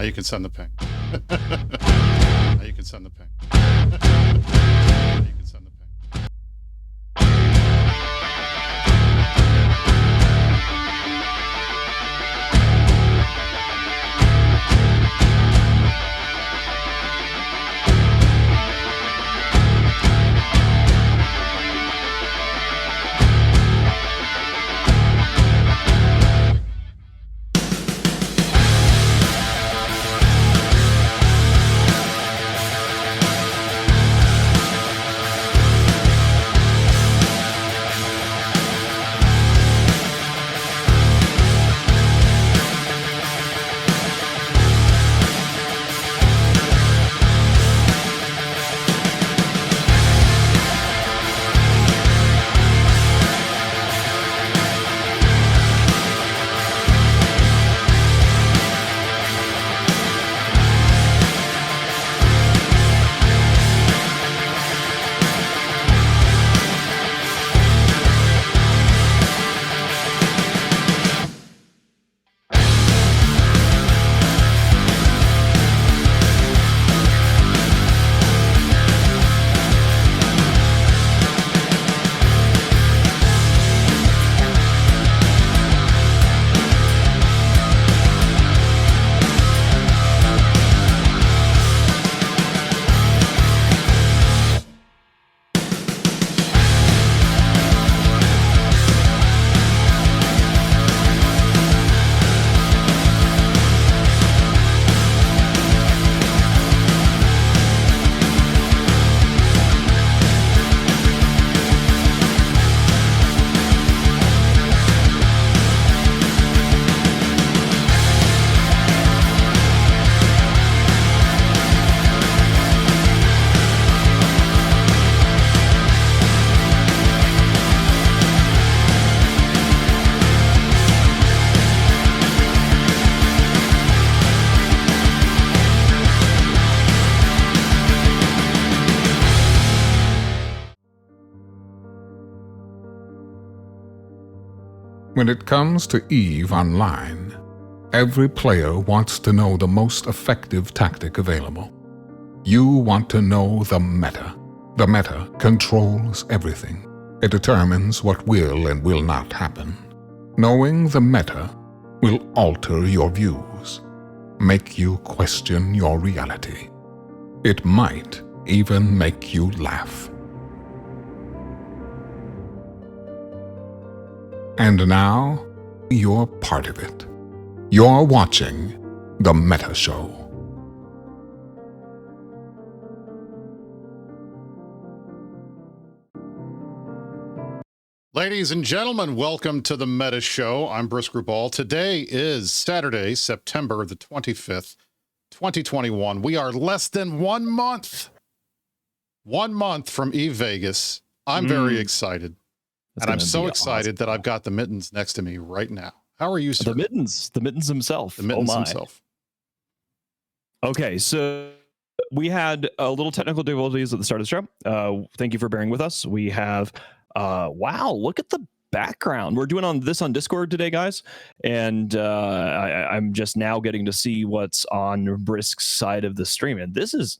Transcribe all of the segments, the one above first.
you can send the ping. Now you can send the ping. Now you can send the ping. When it comes to EVE Online, every player wants to know the most effective tactic available. You want to know the meta. The meta controls everything. It determines what will and will not happen. Knowing the meta will alter your views, make you question your reality. It might even make you laugh. And now, you're part of it. You're watching The Meta Show. Ladies and gentlemen, welcome to The Meta Show. I'm Brisker Ball. Today is Saturday, September the 25th, 2021. We are less than 1 month. 1 month from EVE Vegas. I'm very excited. And I'm so excited that I've got the Mittens next to me right now. How are you, sir? The Mittens himself. The Mittens himself. Okay, so we had a little technical difficulties at the start of the show. Thank you for bearing with us. We have, wow, look at the background. We're doing this on Discord today, guys. And I'm just now getting to see what's on Brisk's side of the stream. And this is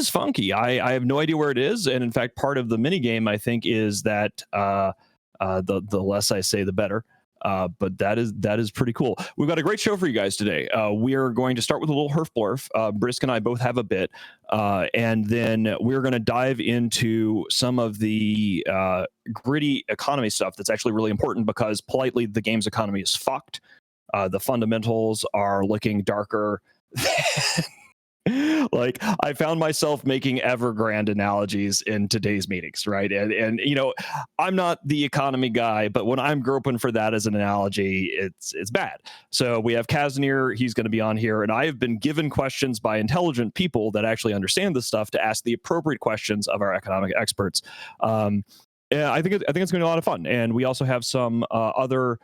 funky. I have no idea where it is. And in fact, part of the mini game, I think, is that the less I say, the better. But that is pretty cool. We've got a great show for you guys today. We are going to start with a little herf blurf. Brisk and I both have a bit. And then we're going to dive into some of the gritty economy stuff that's actually really important because, politely, the game's economy is fucked. The fundamentals are looking darker. Like, I found myself making Evergrande analogies in today's meetings, right? And you know, I'm not the economy guy, but when I'm groping for that as an analogy, it's bad. So we have Kazanir, he's going to be on here, and I have been given questions by intelligent people that actually understand this stuff to ask the appropriate questions of our economic experts. Yeah, I think it's going to be a lot of fun, and we also have some other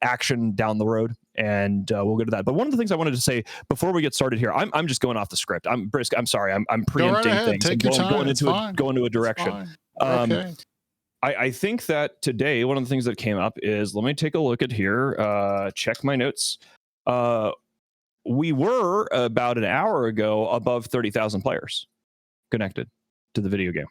action down the road, and we'll get to that. But one of the things I wanted to say before we get started here, I'm just going off the script. I'm Brisk. I'm sorry. I'm preempting things. Take your time. Going into a direction. Okay. I think that today one of the things that came up is, let me take a look at here. Check my notes. we were about an hour ago above 30,000 players connected to the video game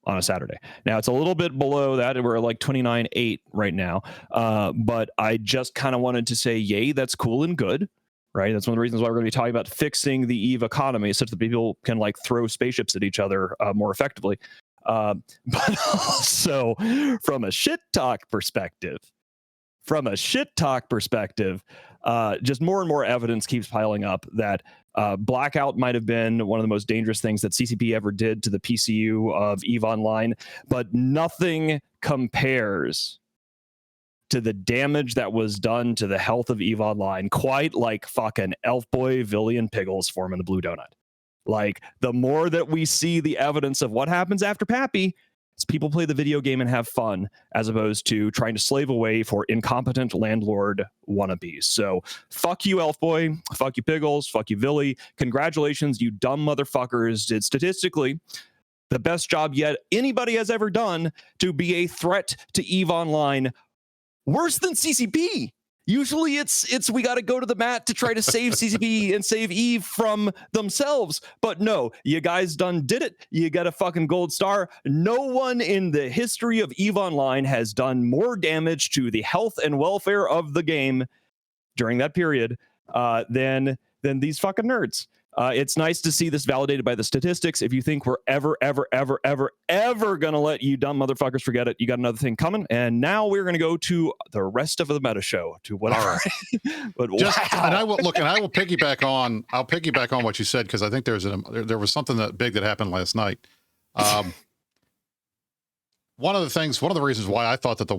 on a Saturday. Now it's a little bit below that. We're like 29.8 right now. But I just kind of wanted to say, yay, that's cool and good, right? That's one of the reasons why we're going to be talking about fixing the EVE economy such that people can like throw spaceships at each other more effectively. But also from a shit talk perspective, just more and more evidence keeps piling up that Blackout might have been one of the most dangerous things that CCP ever did to the PCU of EVE Online, but nothing compares to the damage that was done to the health of EVE Online, quite like fucking Elf Boy, Villy, and Piggles forming the Blue Donut. Like, the more that we see the evidence of what happens after Pappy, it's people play the video game and have fun, as opposed to trying to slave away for incompetent landlord wannabes. So fuck you, Elf Boy. Fuck you, Piggles. Fuck you, Villy. Congratulations, you dumb motherfuckers. Did statistically the best job yet anybody has ever done to be a threat to EVE Online. Worse than CCP. Usually it's we got to go to the mat to try to save CCP and save EVE from themselves. But no, you guys done did it. You got a fucking gold star. No one in the history of EVE Online has done more damage to the health and welfare of the game during that period than these fucking nerds. It's nice to see this validated by the statistics. If you think we're ever going to let you dumb motherfuckers forget it, you got another thing coming. And now we're going to go to the rest of the meta show, to whatever. All right. But just, wow. And I will piggyback on what you said, because I think there was something big that happened last night. One of the reasons why I thought that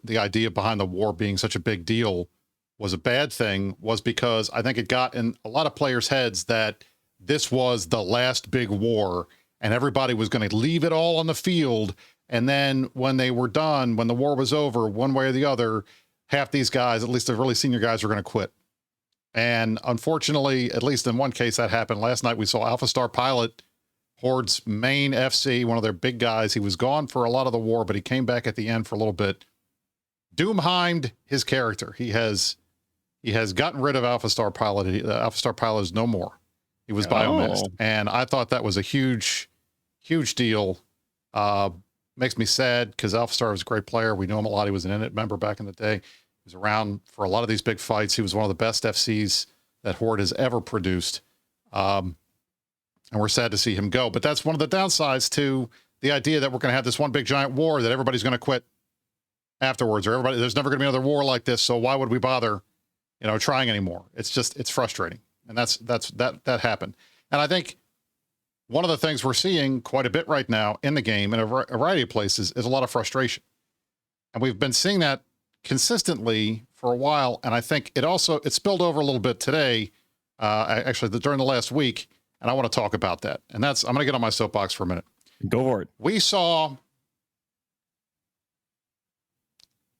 the idea behind the war being such a big deal was a bad thing was because I think it got in a lot of players' heads that this was the last big war and everybody was going to leave it all on the field. And then when they were done, when the war was over, one way or the other, half these guys, at least the really senior guys, were going to quit. And unfortunately, at least in one case that happened last night, we saw Alpha Star Pilot, Horde's main FC, one of their big guys. He was gone for a lot of the war, but he came back at the end for a little bit. Doomheimed his character. He has gotten rid of Alpha Star Pilot. Alpha Star Pilot is no more. He was biomissed. And I thought that was a huge, huge deal. Makes me sad because Alpha Star was a great player. We knew him a lot. He was an Init member back in the day. He was around for a lot of these big fights. He was one of the best FCs that Horde has ever produced. And we're sad to see him go. But that's one of the downsides to the idea that we're going to have this one big giant war that everybody's going to quit afterwards, or there's never going to be another war like this. So why would we bother trying anymore? It's frustrating. And that happened. And I think one of the things we're seeing quite a bit right now in the game in a variety of places is a lot of frustration. And we've been seeing that consistently for a while. And I think it spilled over a little bit today, actually during the last week. And I want to talk about that. And I'm going to get on my soapbox for a minute. Go for it. We saw,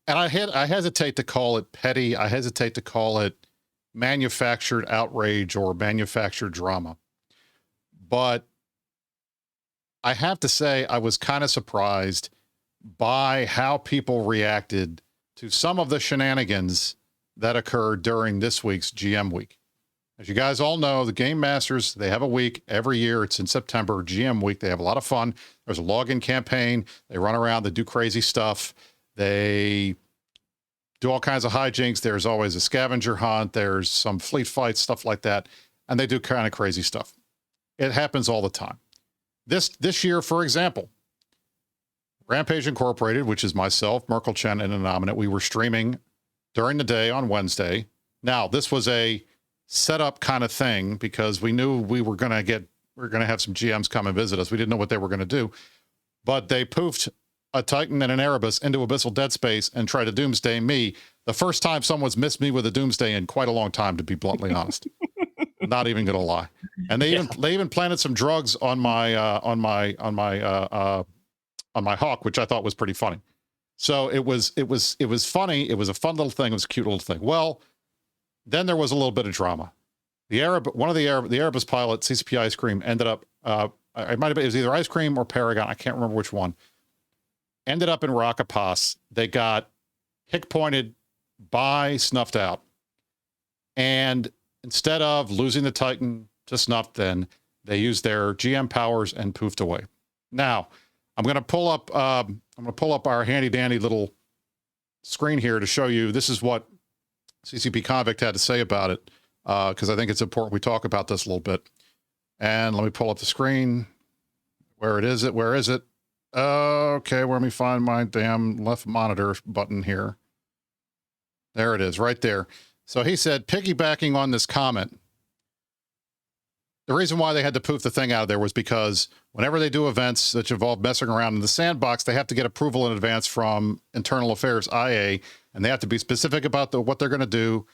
and I hesitate to call it petty. I hesitate to call it manufactured outrage or manufactured drama. But I have to say, I was kind of surprised by how people reacted to some of the shenanigans that occurred during this week's GM week. As you guys all know, the Game Masters, they have a week every year. It's in September, GM week. They have a lot of fun. There's a login campaign. They run around. They do crazy stuff. They do all kinds of hijinks. There's always a scavenger hunt. There's some fleet fights, stuff like that. And they do kind of crazy stuff. It happens all the time. This year, for example, Rampage Incorporated, which is myself, Merkel Chen, and Anominate, we were streaming during the day on Wednesday. Now, this was a setup kind of thing because we knew we were going to have some GMs come and visit us. We didn't know what they were going to do, but they poofed a Titan and an Erebus into Abyssal Dead Space and tried to doomsday me. The first time someone's missed me with a doomsday in quite a long time, to be bluntly honest. Not even gonna lie. And they even planted some drugs on my Hawk, which I thought was pretty funny. So it was funny. It was a fun little thing. It was a cute little thing. Well, then there was a little bit of drama. The Erebus pilot, CCP Ice Cream, ended up it was either Ice Cream or Paragon. I can't remember which one. Ended up in Rocket Pass. They got hick pointed by Snuffed Out. And instead of losing the Titan to snuff, then they used their GM powers and poofed away. Now, I'm going to pull up our handy dandy little screen here to show you. This is what CCP Convict had to say about it, because I think it's important we talk about this a little bit. And let me pull up the screen. Where is it? Okay, let me find my damn left monitor button here. There it is, right there. So he said, piggybacking on this comment, the reason why they had to poof the thing out of there was because whenever they do events that involve messing around in the sandbox, they have to get approval in advance from Internal Affairs, IA, and they have to be specific about what they're going to do,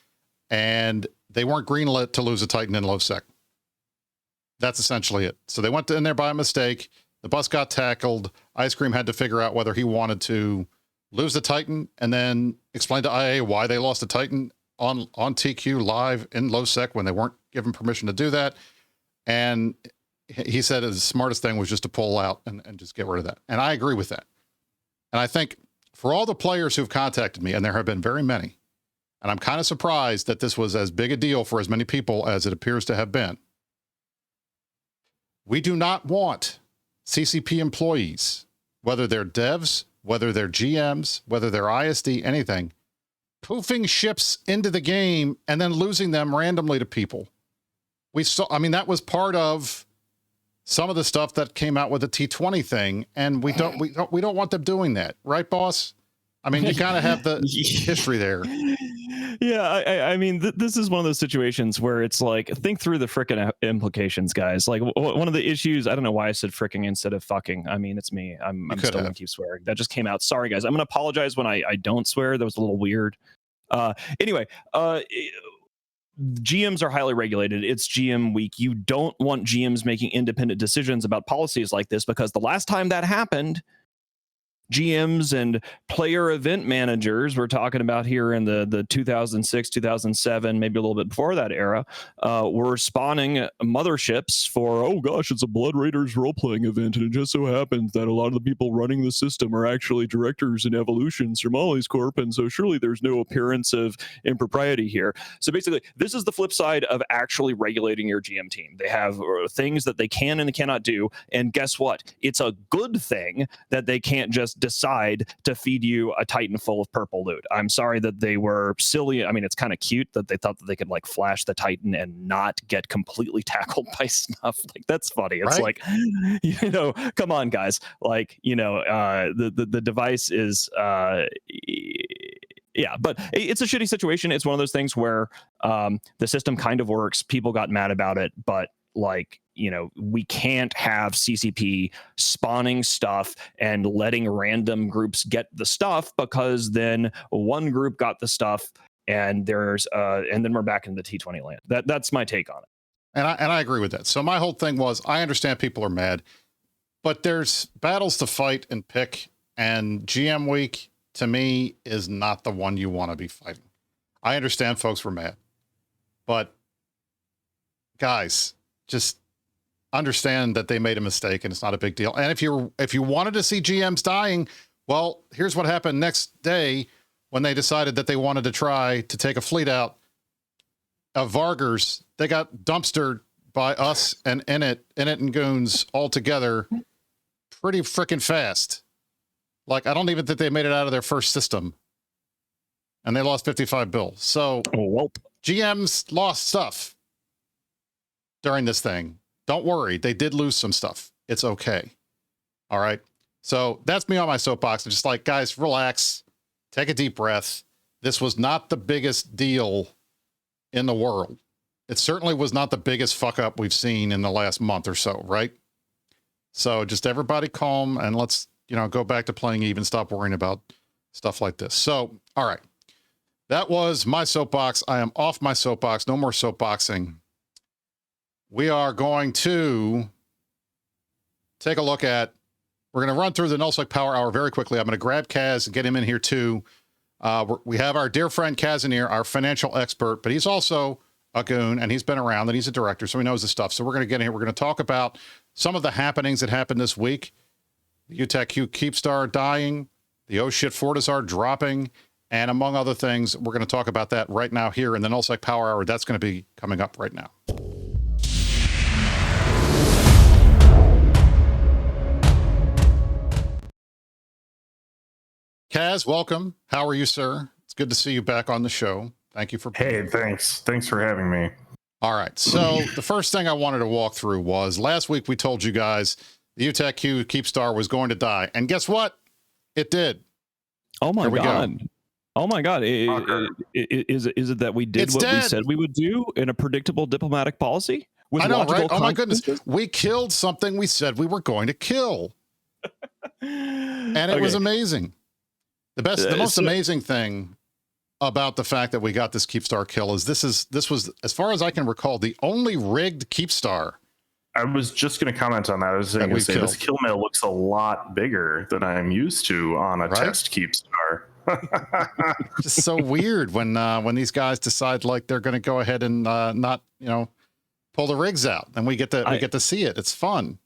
and they weren't greenlit to lose a Titan in low sec. That's essentially it. So they went in there by mistake. The bus got tackled. Ice Cream had to figure out whether he wanted to lose the Titan and then explain to IA why they lost the Titan on TQ live in low sec when they weren't given permission to do that. And he said the smartest thing was just to pull out and just get rid of that. And I agree with that. And I think for all the players who've contacted me, and there have been very many, and I'm kind of surprised that this was as big a deal for as many people as it appears to have been. We do not want CCP employees, whether they're devs, whether they're GMs, whether they're ISD, anything, poofing ships into the game and then losing them randomly to people. We saw, I mean, that was part of some of the stuff that came out with the T20 thing, and we don't want them doing that, right, boss? I mean, you kind of have the history there. Yeah, I mean, this is one of those situations where it's like, think through the frickin' implications, guys. Like, one of the issues, I don't know why I said fricking instead of fucking. I mean, it's me. I'm still going to keep swearing. That just came out. Sorry, guys. I'm going to apologize when I don't swear. That was a little weird. Anyway, GMs are highly regulated. It's GM week. You don't want GMs making independent decisions about policies like this, because the last time that happened, GMs and player event managers we're talking about here in the 2006, 2007, maybe a little bit before that era, were spawning motherships for, oh gosh, it's a Blood Raiders role-playing event, and it just so happens that a lot of the people running the system are actually directors in Evolutions or Molly's Corp, and so surely there's no appearance of impropriety here. So basically, this is the flip side of actually regulating your GM team. They have things that they can and cannot do, and guess what? It's a good thing that they can't just decide to feed you a Titan full of purple loot. I'm sorry that they were silly. I mean, it's kind of cute that they thought that they could like flash the Titan and not get completely tackled by snuff. Like, that's funny. It's right? Like, you know, come on, guys. Like, you know, the device is yeah, but it's a shitty situation. It's one of those things where the system kind of works. People got mad about it, but like, you know, we can't have CCP spawning stuff and letting random groups get the stuff, because then one group got the stuff and there's and then we're back in the T20 land. That's my take on it. And I agree with that. So my whole thing was, I understand people are mad, but there's battles to fight and pick, and GM week to me is not the one you want to be fighting. I understand folks were mad, but guys, just understand that they made a mistake and it's not a big deal. And if you wanted to see GMs dying, well, here's what happened next day when they decided that they wanted to try to take a fleet out of Vargers. They got dumpstered by us and Init and Goons all together pretty freaking fast. Like, I don't even think they made it out of their first system, and they lost 55 bills. So GMs lost stuff during this thing. Don't worry. They did lose some stuff. It's okay. All right. So that's me on my soapbox. I'm just like, guys, relax, take a deep breath. This was not the biggest deal in the world. It certainly was not the biggest fuck up we've seen in the last month or so. Right. So just everybody calm, and let's, you know, go back to playing even, stop worrying about stuff like this. So, all right. That was my soapbox. I am off my soapbox. No more soapboxing. We are going to take a look at, we're going to run through the Nullsec Power Hour very quickly. I'm going to grab Kaz and get him in here too. We have our dear friend Kazanir, our financial expert, but he's also a goon, and he's been around, and he's a director, so he knows the stuff. So we're going to get in here. We're going to talk about some of the happenings that happened this week. The UTEC Q Keepstar dying, the oh shit Fortizar dropping, And among other things, we're going to talk about that right now here in the NullSec Power Hour. That's going to be coming up right now. Kaz, welcome. How are you, sir? It's good to see you back on the show. Thank you for being here. Thanks. Thanks for having me. All right. So the first thing I wanted to walk through was last week we told you guys the UTAC Q Keepstar was going to die. And guess what? It did. Oh my God. Oh my God. Is it that we did what we said we would do in a predictable diplomatic policy? I know, right? Oh my goodness. We killed something we said we were going to kill. And it was amazing. The most amazing thing about the fact that we got this Keepstar kill is this was, as far as I can recall, the only rigged Keepstar. I was just going to comment on that. I was going to say this kill mail looks a lot bigger than I'm used to on a test Keepstar. Just so weird when these guys decide like they're going to go ahead and not pull the rigs out, and we get to see it. It's fun.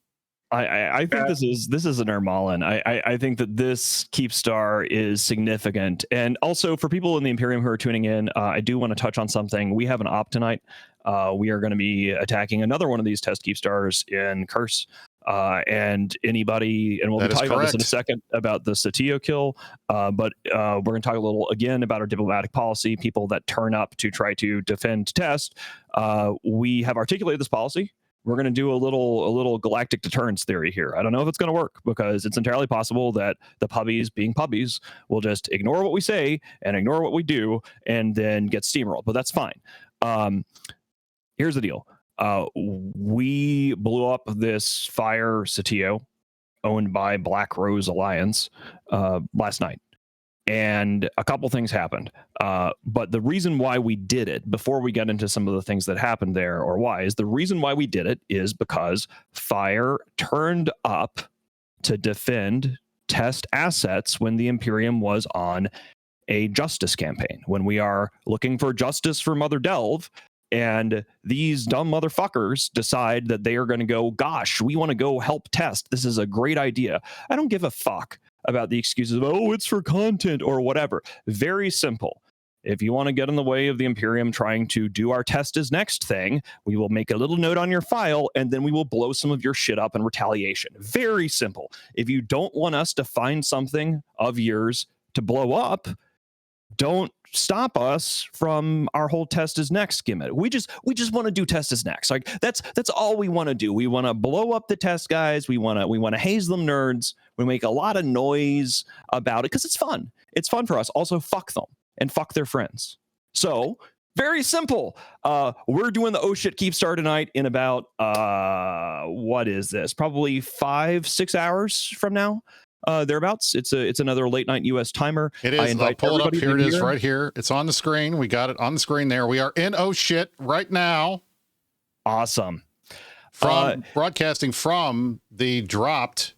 I think this is an Ermalin. I think that this Keepstar is significant. And also for people in the Imperium who are tuning in, I do want to touch on something. We have an op tonight. We are going to be attacking another one of these test Keepstars in Curse. And anybody, and we'll be talking about this in a second about the Satio kill. But we're going to talk a little again about our diplomatic policy, people that turn up to try to defend test. We have articulated this policy. We're going to do a little galactic deterrence theory here. I don't know if it's going to work because it's entirely possible that the puppies, being puppies, will just ignore what we say and ignore what we do and then get steamrolled. But that's fine. Here's the deal. We blew up this Fire Satio owned by Black Rose Alliance last night. And a couple things happened. But the reason why we did it, before we get into some of the things that happened there or why, is the reason why we did it is because Fire turned up to defend test assets when the Imperium was on a justice campaign, when we are looking for justice for Mother Delve. And these dumb motherfuckers decide that they are going to go, gosh, we want to go help test. This is a great idea. I don't give a fuck about the excuses of, oh, it's for content or whatever. Very simple. If you want to get in the way of the Imperium trying to do our test is next thing, we will make a little note on your file and then we will blow some of your shit up in retaliation. Very simple. If you don't want us to find something of yours to blow up, don't stop us from our whole test is next gimmick. We just want to do test is next. Like that's all we want to do. We want to blow up the test guys. We want to haze them nerds. We make a lot of noise about it because it's fun. It's fun for us. Also, fuck them and fuck their friends. So very simple. We're doing the oh shit Keepstar tonight in about what is this? Probably 5-6 hours from now. Thereabouts. It's another late night US timer. It is. I'll pull it up. Here it is right here. It's on the screen. We got it on the screen there. We are in oh shit right now. Awesome. From broadcasting from the dropped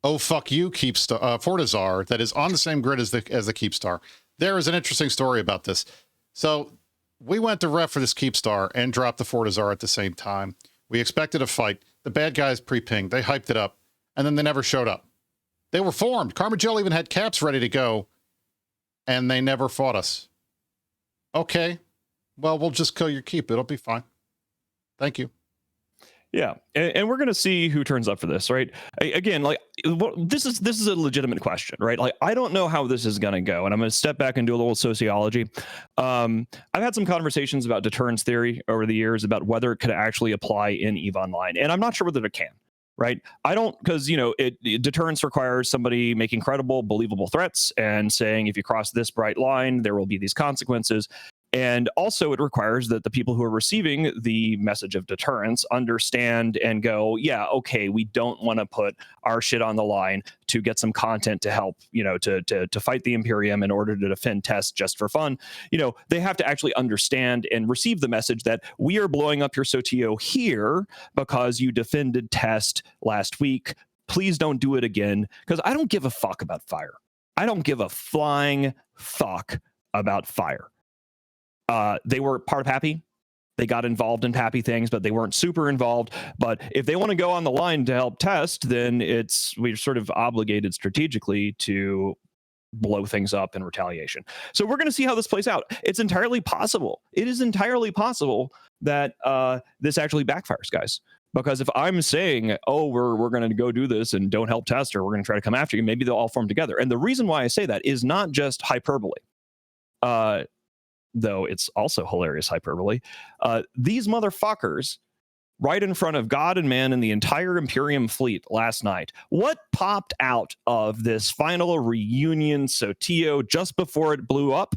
oh fuck you Keepstar Fortizar that is on the same grid as the Keepstar. There is an interesting story about this. So we went to ref for this Keepstar and dropped the Fortizar at the same time. We expected a fight. The bad guys pre-pinged. They hyped it up, and then they never showed up. They were formed. Carmagel even had caps ready to go, and they never fought us. Okay. Well, we'll just kill your keep. It'll be fine. Thank you. Yeah, and we're gonna see who turns up for this, right? Again, like this is a legitimate question, right? Like I don't know how this is gonna go, and I'm gonna step back and do a little sociology. I've had some conversations about deterrence theory over the years about whether it could actually apply in EVE Online, and I'm not sure whether it can. Right. I don't, because, deterrence requires somebody making credible, believable threats and saying, if you cross this bright line, there will be these consequences. And also it requires that the people who are receiving the message of deterrence understand and go, yeah, okay, we don't want to put our shit on the line to get some content to help, to fight the Imperium in order to defend tests just for fun. They have to actually understand and receive the message that we are blowing up your Sotio here because you defended test last week. Please don't do it again, because I don't give a fuck about fire. I don't give a flying fuck about fire. They were part of Happy. They got involved in Happy things, but they weren't super involved. But if they want to go on the line to help test, then we're sort of obligated strategically to blow things up in retaliation. So we're going to see how this plays out. It's entirely possible. It is entirely possible that this actually backfires, guys. Because if I'm saying, oh, we're going to go do this and don't help Tester, we're going to try to come after you, maybe they'll all form together. And the reason why I say that is not just hyperbole, though it's also hilarious hyperbole. These motherfuckers, right in front of God and man and the entire Imperium fleet last night, what popped out of this final reunion Sotio just before it blew up?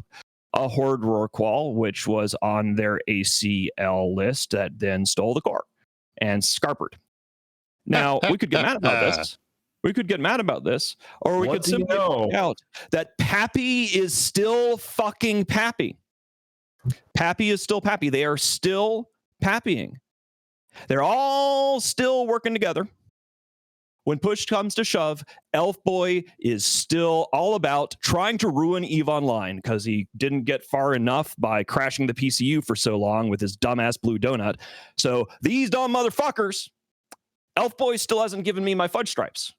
A Horde Rorqual, which was on their ACL list that then stole the core and scarpered. Now, we could get mad about this. We could get mad about this, or we could simply point out that Pappy is still fucking Pappy. Pappy is still Pappy. They are still Pappying. They're all still working together. When push comes to shove, Elf Boy is still all about trying to ruin EVE Online because he didn't get far enough by crashing the PCU for so long with his dumbass blue donut. So these dumb motherfuckers, Elf Boy still hasn't given me my fudge stripes.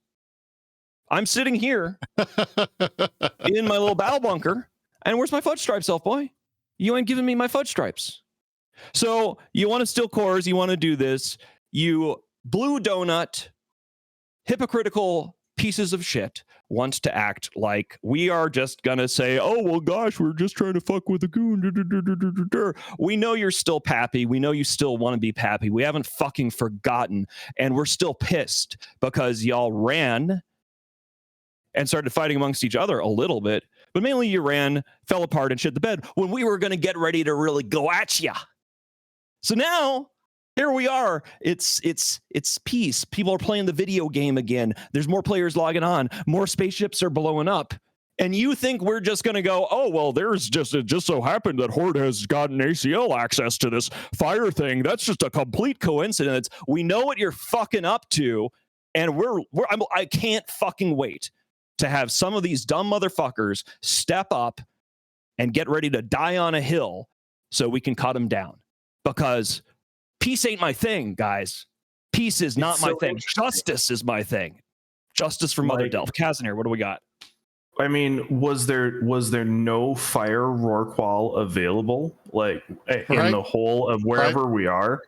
I'm sitting here in my little battle bunker, and where's my fudge stripes, Elf Boy? You ain't giving me my fudge stripes. So you want to steal cores, you want to do this, you blue donut, hypocritical pieces of shit want to act like we are just gonna say, oh, well, gosh, we're just trying to fuck with a goon. We know you're still Pappy. We know you still want to be Pappy. We haven't fucking forgotten. And we're still pissed because y'all ran and started fighting amongst each other a little bit. But mainly you ran, fell apart, and shit the bed when we were going to get ready to really go at ya. So now, here we are. It's peace. People are playing the video game again. There's more players logging on. More spaceships are blowing up. And you think we're just going to go, oh, well, it just so happened that Horde has gotten ACL access to this fire thing. That's just a complete coincidence. We know what you're fucking up to. And I can't fucking wait to have some of these dumb motherfuckers step up and get ready to die on a hill so we can cut them down. Because peace ain't my thing, guys. Peace is not my thing. Justice is my thing. Justice for Mother Delph. Kazanir, what do we got? I mean, was there no fire Rorqual available, like in the whole of wherever we are?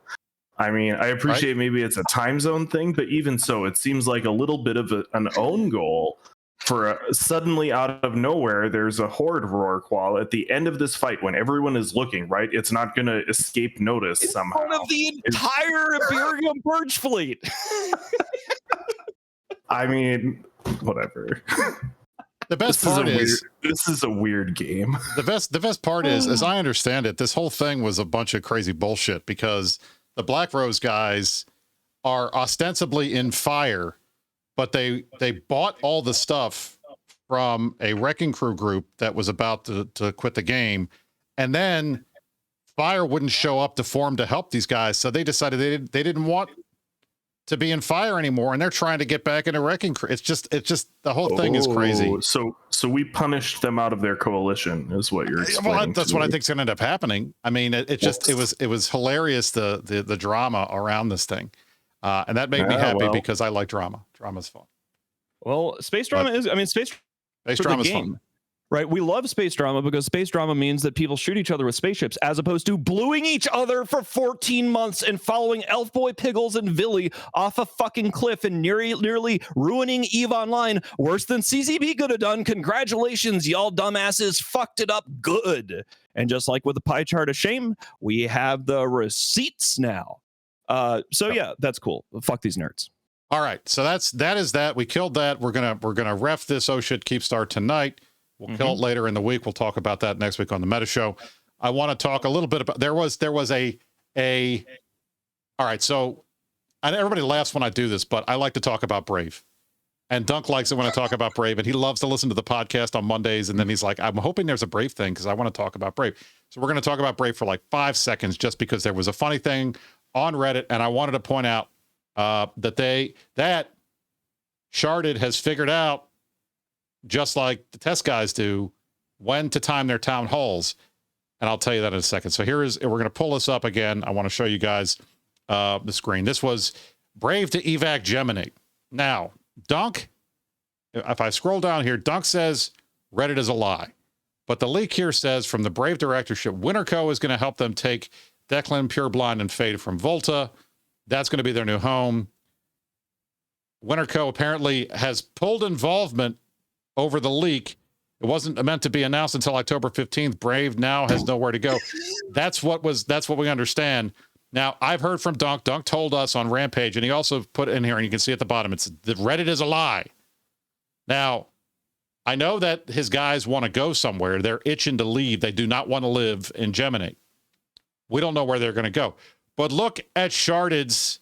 I mean, I appreciate maybe it's a time zone thing, but even so, it seems like a little bit of an own goal for suddenly out of nowhere, there's a Horde Rorqual at the end of this fight when everyone is looking, right? It's not going to escape notice somehow. In front of the entire Imperium Purge fleet. I mean, whatever. The best part is this is a weird game. The best part is, as I understand it, this whole thing was a bunch of crazy bullshit because the Black Rose guys are ostensibly in fire, but they bought all the stuff from a wrecking crew group that was about to quit the game, and then fire wouldn't show up to form to help these guys, so they decided they didn't want to be in fire anymore, and they're trying to get back into wrecking crew. It's just the whole thing is crazy. So we punished them out of their coalition, is what you're explaining. Well, that's what I think is going to end up happening. I mean, it was hilarious the drama around this thing. And that made me happy because I like drama. Drama's fun. Well, space drama space drama's fun. Right? We love space drama because space drama means that people shoot each other with spaceships as opposed to bluing each other for 14 months and following Elf Boy, Piggles, and Villy off a fucking cliff and nearly ruining EVE Online worse than CCP could have done. Congratulations, y'all dumbasses fucked it up good. And just like with the pie chart of shame, we have the receipts now. So yeah, that's cool. Fuck these nerds. All right, so that is that. We killed that. We're gonna ref this oh shit keep star tonight. We'll kill it later in the week. We'll talk about that next week on the Meta Show. I want to talk a little bit about there was a all right. So everybody laughs when I do this, but I like to talk about Brave, and Dunk likes it when I talk about Brave, and he loves to listen to the podcast on Mondays. And then he's like, I'm hoping there's a Brave thing because I want to talk about Brave. So we're going to talk about Brave for like 5 seconds just because there was a funny thing on Reddit, and I wanted to point out that Sharded has figured out, just like the test guys do, when to time their town halls, and I'll tell you that in a second. So we're going to pull this up again. I want to show you guys the screen. This was Brave to evac Gemini. Now, Dunk, if I scroll down here, Dunk says Reddit is a lie. But the leak here says from the Brave directorship, Winterco is going to help them take Declan, Pureblind, and Fade from Volta. That's going to be their new home. Winterco apparently has pulled involvement over the leak. It wasn't meant to be announced until October 15th. Brave now has nowhere to go. That's what we understand. Now, I've heard from Dunk. Dunk told us on Rampage, and he also put in here, and you can see at the bottom, it's the Reddit is a lie. Now, I know that his guys want to go somewhere. They're itching to leave. They do not want to live in Gemini. We don't know where they're going to go. But look at Sharded's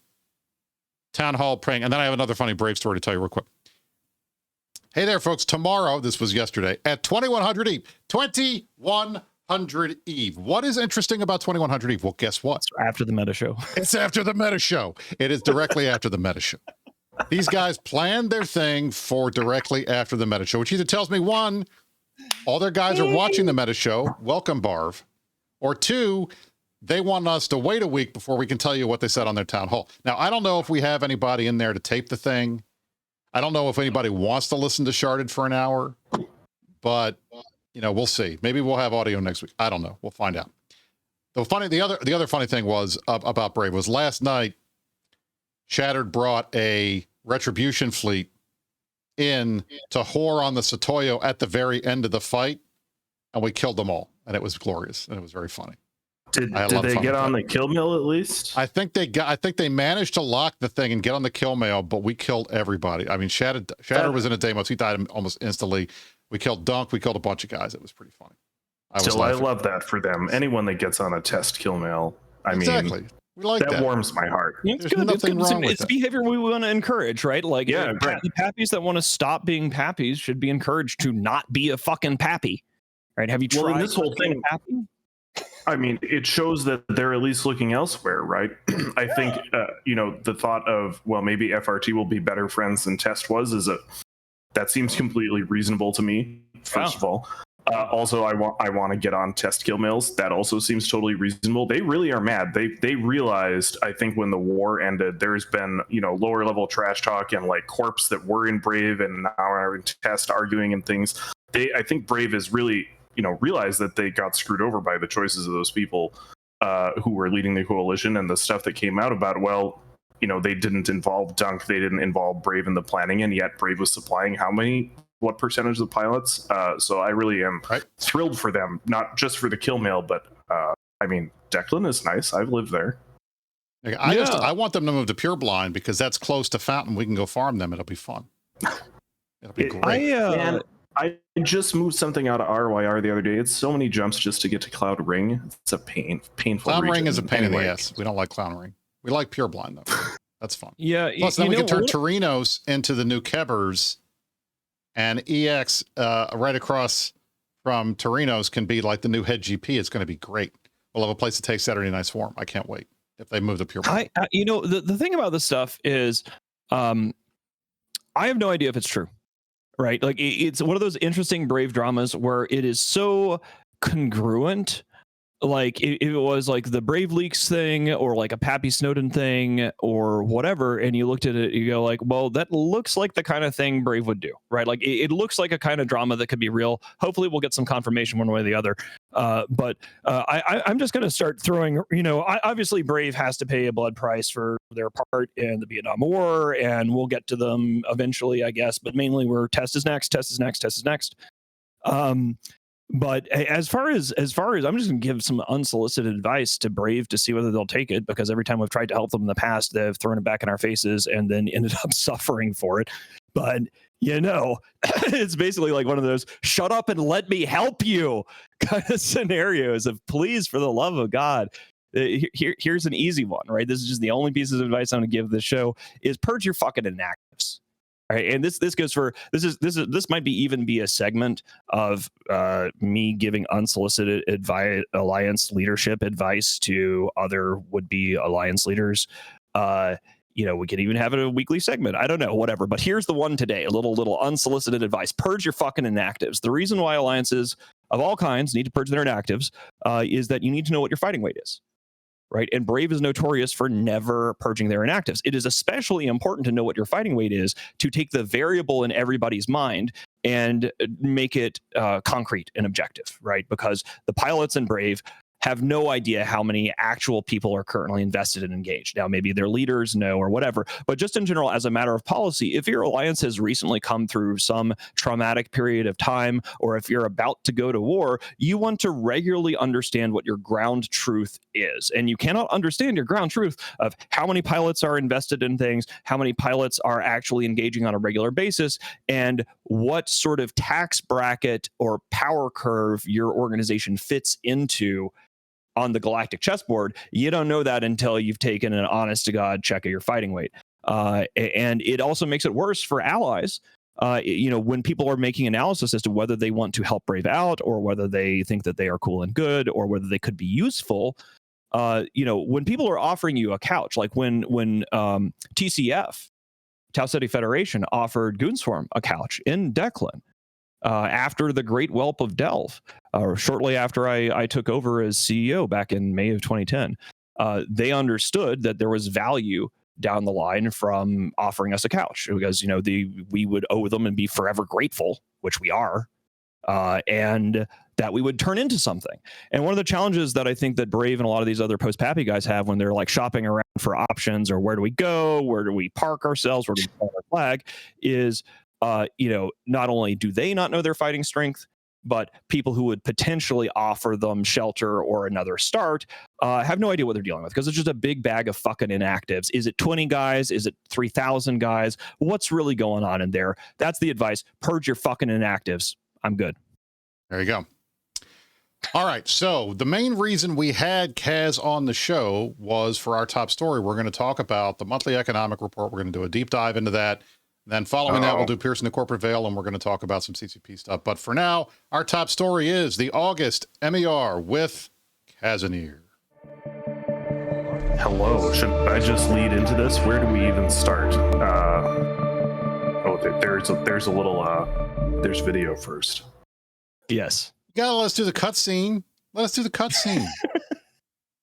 town hall praying. And then I have another funny Brave story to tell you real quick. Hey there, folks. Tomorrow, this was yesterday, at 2100 Eve. 2100 Eve. What is interesting about 2100 Eve? Well, guess what? It's after the meta show. It's after the meta show. It is directly after the meta show. These guys planned their thing for directly after the meta show, which either tells me, one, all their guys are watching the meta show. Welcome, Barv. Or two, they want us to wait a week before we can tell you what they said on their town hall. Now, I don't know if we have anybody in there to tape the thing. I don't know if anybody wants to listen to Sharded for an hour, but we'll see. Maybe we'll have audio next week. I don't know. We'll find out. The other funny thing was about Brave was last night, Shattered brought a Retribution fleet in to whore on the Satoyo at the very end of the fight, and we killed them all, and it was glorious, and it was very funny. Did they get on the kill mill at least? I think they managed to lock the thing and get on the kill mail, but we killed everybody. I mean, Shatter was in a demo. He died almost instantly. We killed Dunk. We killed a bunch of guys. It was pretty funny. I love that for them. Anyone that gets on a test kill mail, exactly. We like that. Warms my heart. It's good. It's behavior we want to encourage, right? Like, the pappies that want to stop being pappies should be encouraged to not be a fucking pappy, right? Have you tried this whole thing? I mean, it shows that they're at least looking elsewhere, right? I think, the thought of, well, maybe FRT will be better friends than Test was, that seems completely reasonable to me, first of all. Also, I want to get on Test kill mills. That also seems totally reasonable. They really are mad. They realized, I think, when the war ended, there's been, lower level trash talk and like corps that were in Brave and now are in Test arguing and things. I think Brave is really, realized that they got screwed over by the choices of those people who were leading the coalition, and the stuff that came out about, they didn't involve Dunk, they didn't involve Brave in the planning, and yet Brave was supplying what percentage of the pilots? So I really am thrilled for them, not just for the kill mail, but Declan is nice. I've lived there. I want them to move to Pureblind because that's close to Fountain. We can go farm them. It'll be fun. It'll be great. I just moved something out of RYR the other day. It's so many jumps just to get to Cloud Ring. It's a painful Cloud region. Ring is a pain in the ass. We don't like Cloud Ring. We like Pureblind, though. That's fun. Yeah. Plus, then we can turn Torinos into the new Kebers, and EX right across from Torinos can be like the new head GP. It's going to be great. We'll have a place to take Saturday Night's Swarm. I can't wait if they move to Pureblind. The thing about this stuff is I have no idea if it's true. Right. Like it's one of those interesting Brave dramas where it is so congruent. Like if it was like the Brave Leaks thing or like a Pappy Snowden thing or whatever, and you looked at it, you go like, well, that looks like the kind of thing Brave would do, right? Like it looks like a kind of drama that could be real. Hopefully we'll get some confirmation one way or the other. But I'm just going to start throwing, obviously Brave has to pay a blood price for their part in the Vietnam War, and we'll get to them eventually, I guess. But mainly Test is next. But as far as I'm just going to give some unsolicited advice to Brave to see whether they'll take it, because every time we've tried to help them in the past, they've thrown it back in our faces and then ended up suffering for it. But it's basically like one of those shut up and let me help you kind of scenarios of please, for the love of God. Here's an easy one, right? This is just the only piece of advice I'm going to give the show is purge your fucking inactives. All right, and this goes for this might be a segment of me giving unsolicited alliance leadership advice to other would-be alliance leaders. We could even have it a weekly segment. I don't know, whatever. But here's the one today: a little unsolicited advice. Purge your fucking inactives. The reason why alliances of all kinds need to purge their inactives is that you need to know what your fighting weight is. Right. And Brave is notorious for never purging their inactives. It is especially important to know what your fighting weight is to take the variable in everybody's mind and make it concrete and objective, right? Because the pilots in Brave have no idea how many actual people are currently invested and engaged. Now, maybe their leaders know or whatever, but just in general, as a matter of policy, if your alliance has recently come through some traumatic period of time, or if you're about to go to war, you want to regularly understand what your ground truth is. And you cannot understand your ground truth of how many pilots are invested in things, how many pilots are actually engaging on a regular basis, and what sort of tax bracket or power curve your organization fits into on the galactic chessboard. You don't know that until you've taken an honest to God check of your fighting weight. And it also makes it worse for allies. When people are making analysis as to whether they want to help Brave out, or whether they think that they are cool and good, or whether they could be useful. When people are offering you a couch, like when TCF, Tau Ceti Federation, offered Goonswarm a couch in Declan, after the Great Whelp of Delve, or shortly after I took over as CEO back in May of 2010, they understood that there was value down the line from offering us a couch, because we would owe them and be forever grateful, which we are, and that we would turn into something. And one of the challenges that I think that Brave and a lot of these other post-Pappy guys have when they're like shopping around for options, or where do we go, where do we park ourselves, where do we plant our flag, is not only do they not know their fighting strength, but people who would potentially offer them shelter or another start have no idea what they're dealing with, because it's just a big bag of fucking inactives. Is it 20 guys? Is it 3,000 guys? What's really going on in there? That's the advice. Purge your fucking inactives. I'm good. There you go. All right. So the main reason we had Kaz on the show was for our top story. We're going to talk about the monthly economic report. We're going to do a deep dive into that. Then following that, we'll do Piercing the Corporate Veil, and we're going to talk about some CCP stuff. But for now, our top story is the August MER with Kazanir. Hello. Should I just lead into this? Where do we even start? There's video first. Yes. You gotta let us do the cutscene. Let us do the cutscene.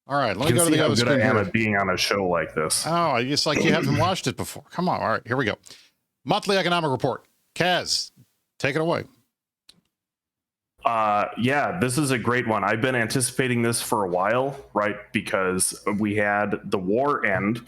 All right, let me go to the other screen. I am at being on a show like this. Oh, it's like you haven't watched it before. Come on. All right, here we go. Monthly economic report. Kaz, take it away. Yeah, this is a great one. I've been anticipating this for a while, right? Because we had the war end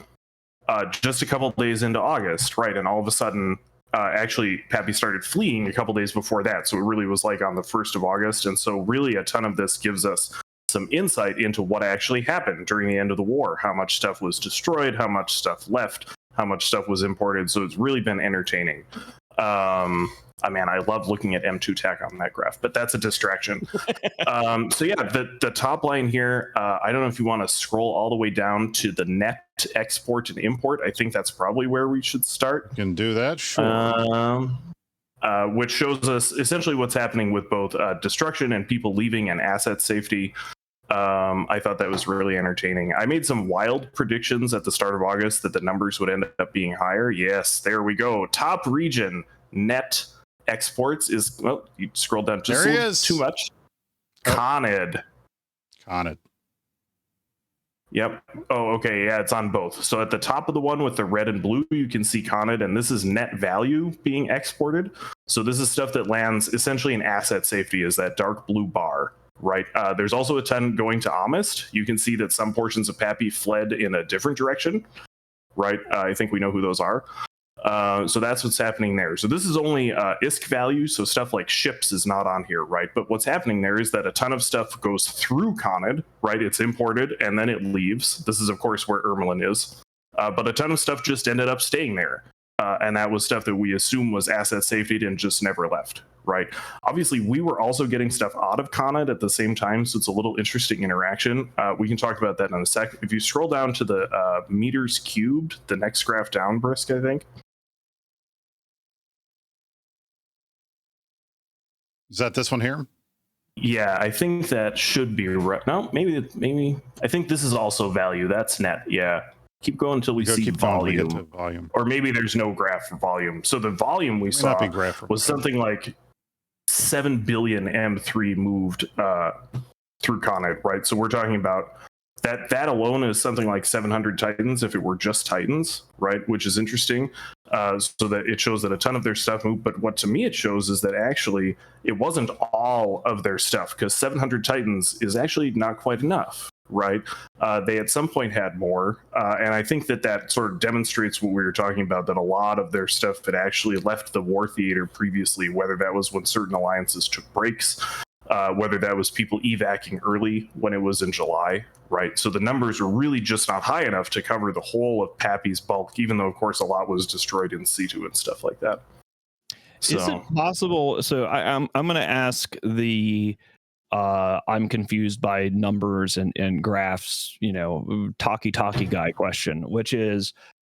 just a couple days into August, right? And all of a sudden, actually, Pappy started fleeing a couple days before that. So it really was like on the 1st of August. And so really a ton of this gives us some insight into what actually happened during the end of the war, how much stuff was destroyed, how much stuff left, how much stuff was imported. So it's really been entertaining. I love looking at M2 tech on that graph, but that's a distraction. So yeah, the top line here, I don't know if you want to scroll all the way down to the net export and import. I think that's probably where we should start. You can do that, sure. Which shows us essentially what's happening with both destruction and people leaving and asset safety. I thought that was really entertaining. I made some wild predictions at the start of August that the numbers would end up being higher. Yes, there we go. Top region net exports is, well, you scrolled down just too much. Conid. Yep. Oh, okay. Yeah, it's on both. So at the top of the one with the red and blue, you can see Conid, and this is net value being exported. So this is stuff that lands essentially in asset safety, is that dark blue bar. Right. There's also a ton going to Amist. You can see that some portions of Pappy fled in a different direction. Right. I think we know who those are. So that's what's happening there. So this is only ISK value. So stuff like ships is not on here. Right. But what's happening there is that a ton of stuff goes through Conid. Right. It's imported and then it leaves. This is, of course, where Ermelin is. But a ton of stuff just ended up staying there. And that was stuff that we assume was asset safety and just never left. Right. Obviously, we were also getting stuff out of Conid at the same time. So it's a little interesting interaction. We can talk about that in a sec. If you scroll down to the meters cubed, the next graph down, Brisk, I think. Is that this one here? Yeah, I think that should be right. No, maybe. I think this is also value. That's net. Yeah. Keep going until we see volume. Or maybe there's no graph for volume. So the volume we saw was something like 7 billion M3 moved through Conid, right? So we're talking about that alone is something like 700 Titans if it were just Titans, right? Which is interesting. So that it shows that a ton of their stuff moved. But what to me it shows is that actually it wasn't all of their stuff, because 700 Titans is actually not quite enough, right? They at some point had more. And I think that sort of demonstrates what we were talking about, that a lot of their stuff had actually left the war theater previously, whether that was when certain alliances took breaks, whether that was people evacing early when it was in July, right? So the numbers are really just not high enough to cover the whole of Pappy's bulk, even though, of course, a lot was destroyed in C2 and stuff like that. So, is it possible? So I'm going to ask the I'm confused by numbers and graphs, talkie guy question, which is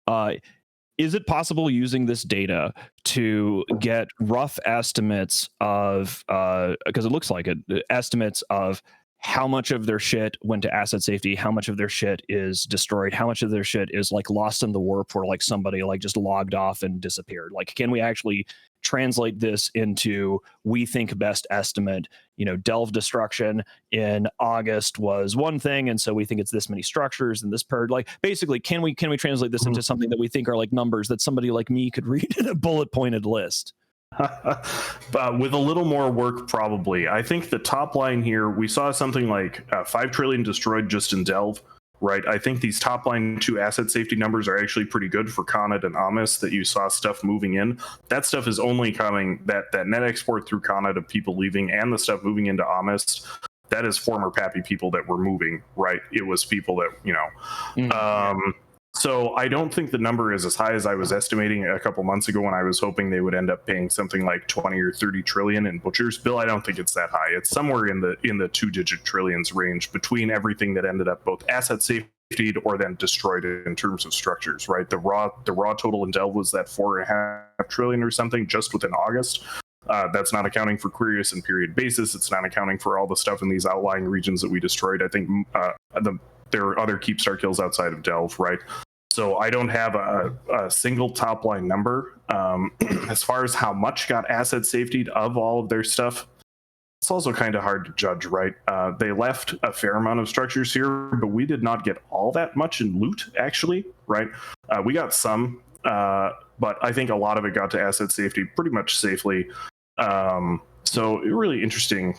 it possible using this data to get rough estimates of, because it looks like it, estimates of how much of their shit went to asset safety, how much of their shit is destroyed, how much of their shit is like lost in the warp, where like somebody like just logged off and disappeared? Like, can we actually translate this into, we think best estimate, delve destruction in August was one thing, and so we think it's this many structures and this purge? Like, basically, can we translate this into something that we think are like numbers that somebody like me could read in a bullet pointed list? With a little more work, probably. I think the top line here, we saw something like 5 trillion destroyed just in Delve, right? I think these top line 2 asset safety numbers are actually pretty good for Connet and Amis, that you saw stuff moving in. That stuff is only coming, that net export through Connet of people leaving and the stuff moving into Amis, that is former Pappy people that were moving, right? It was people that, so I don't think the number is as high as I was estimating a couple months ago, when I was hoping they would end up paying something like 20 or 30 trillion in butchers bill. I don't think it's that high. It's somewhere in the 2-digit trillions range between everything that ended up both asset safety or then destroyed in terms of structures, right? The raw total in Delve was that 4.5 trillion or something just within August. That's not accounting for Quirius and period basis. It's not accounting for all the stuff in these outlying regions that we destroyed. I think there are other Keepstar kills outside of Delve, right? So I don't have a single top line number. As far as how much got asset safety of all of their stuff, it's also kind of hard to judge, right? They left a fair amount of structures here, but we did not get all that much in loot, actually, right? We got some, but I think a lot of it got to asset safety pretty much safely. So really interesting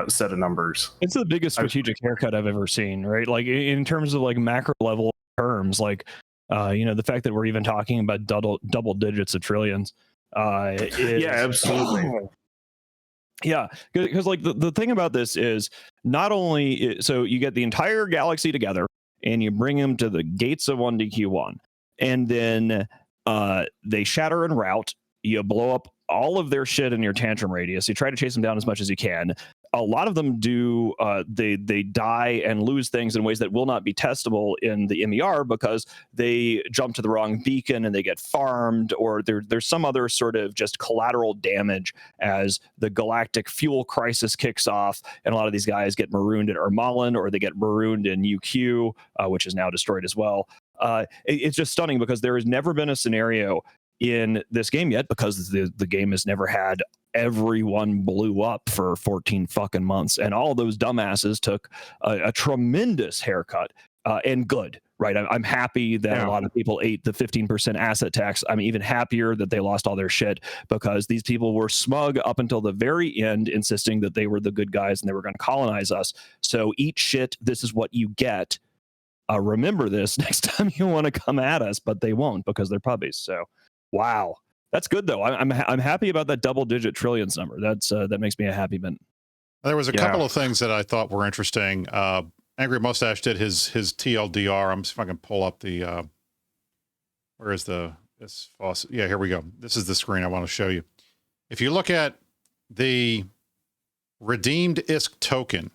set of numbers. It's the biggest strategic haircut I've ever seen, right? Like, in terms of like macro level terms, like, the fact that we're even talking about double digits of trillions. Yeah, absolutely. Yeah, because like the thing about this is, not only so you get the entire galaxy together and you bring them to the gates of 1DQ1, and then they shatter and rout. You blow up all of their shit in your tantrum radius. You try to chase them down as much as you can. A lot of them do, they die and lose things in ways that will not be testable in the MER, because they jump to the wrong beacon and they get farmed, or there's some other sort of just collateral damage as the galactic fuel crisis kicks off, and a lot of these guys get marooned at Ermalin, or they get marooned in UQ, which is now destroyed as well. It's just stunning, because there has never been a scenario in this game yet, because the game has never had everyone blew up for 14 fucking months, and all those dumbasses took a tremendous haircut, and good, right? I'm happy that a lot of people ate the 15% asset tax. I'm even happier that they lost all their shit, because these people were smug up until the very end, insisting that they were the good guys and they were going to colonize us. So eat shit. This is what you get. Remember this next time you want to come at us, but they won't, because they're puppies. So wow, that's good though. I'm happy about that double-digit trillions number. That makes me a happy man. There was a couple of things that I thought were interesting. Angry Mustache did his TLDR. I'm see if I can pull up the where is this faucet? Yeah, here we go. This is the screen I want to show you. If you look at the redeemed ISK token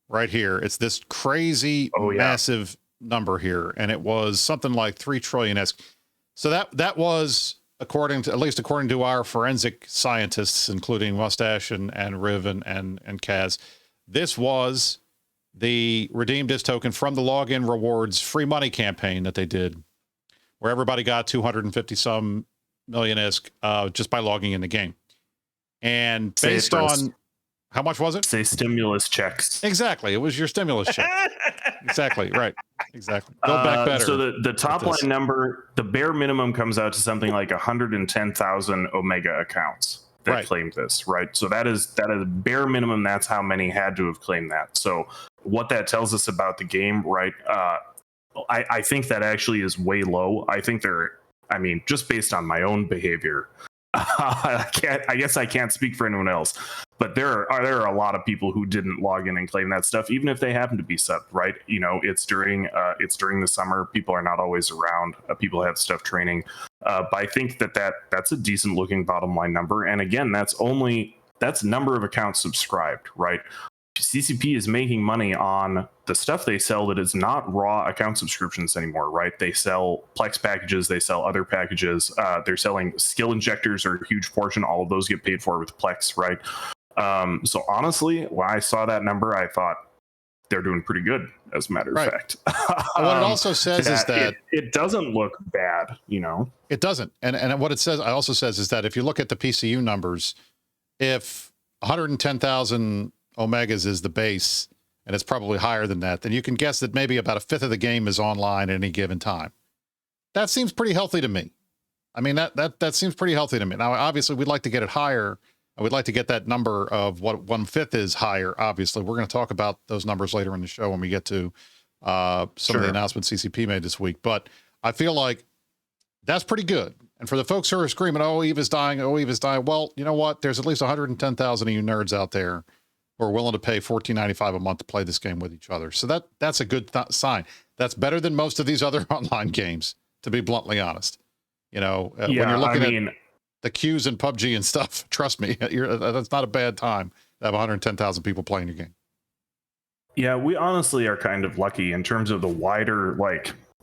right here, it's this crazy massive number here, and it was something like 3 trillion ISK. So that was, according to our forensic scientists, including Mustache and Riv and Kaz, this was the redeemed ISK token from the login rewards free money campaign that they did, where everybody got 250 some million ISK just by logging in the game. And based on How much was it? Say stimulus checks. Exactly. It was your stimulus check. Exactly. Right. Exactly. Build back better. So the top line number, the bare minimum comes out to something like 110,000 Omega accounts that claimed this, right? So that is bare minimum. That's how many had to have claimed that. So what that tells us about the game, right? I think that actually is way low. I think just based on my own behavior, I guess I can't speak for anyone else, but there are a lot of people who didn't log in and claim that stuff, even if they happen to be subbed, right? You know, it's during the summer. People are not always around. People have stuff training. But I think that's a decent looking bottom line number. And again, that's number of accounts subscribed, right? CCP is making money on the stuff they sell that is not raw account subscriptions anymore, right? They sell Plex packages, they sell other packages, they're selling skill injectors are a huge portion. All of those get paid for with Plex, right? So honestly, when I saw that number, I thought they're doing pretty good, as a matter of fact. What it also says is that it doesn't look bad, you know? It doesn't. And what it also says is that if you look at the PCU numbers, if 110,000 Omegas is the base, and it's probably higher than that, then you can guess that maybe about a fifth of the game is online at any given time. That seems pretty healthy to me. I mean, that seems pretty healthy to me. Now, obviously, we'd like to get it higher. I would like to get that number of what 1/5 is higher. Obviously, we're going to talk about those numbers later in the show when we get to some of the announcements CCP made this week. But I feel like that's pretty good. And for the folks who are screaming, "Oh, Eve is dying! Oh, Eve is dying!" Well, you know what? There's at least 110,000 of you nerds out there who are willing to pay $14.95 a month to play this game with each other. So that's a good sign. That's better than most of these other online games, to be bluntly honest. You know, when you're looking at the queues in PUBG and stuff, trust me, that's not a bad time to have 110,000 people playing your game. Yeah, we honestly are kind of lucky in terms of the wider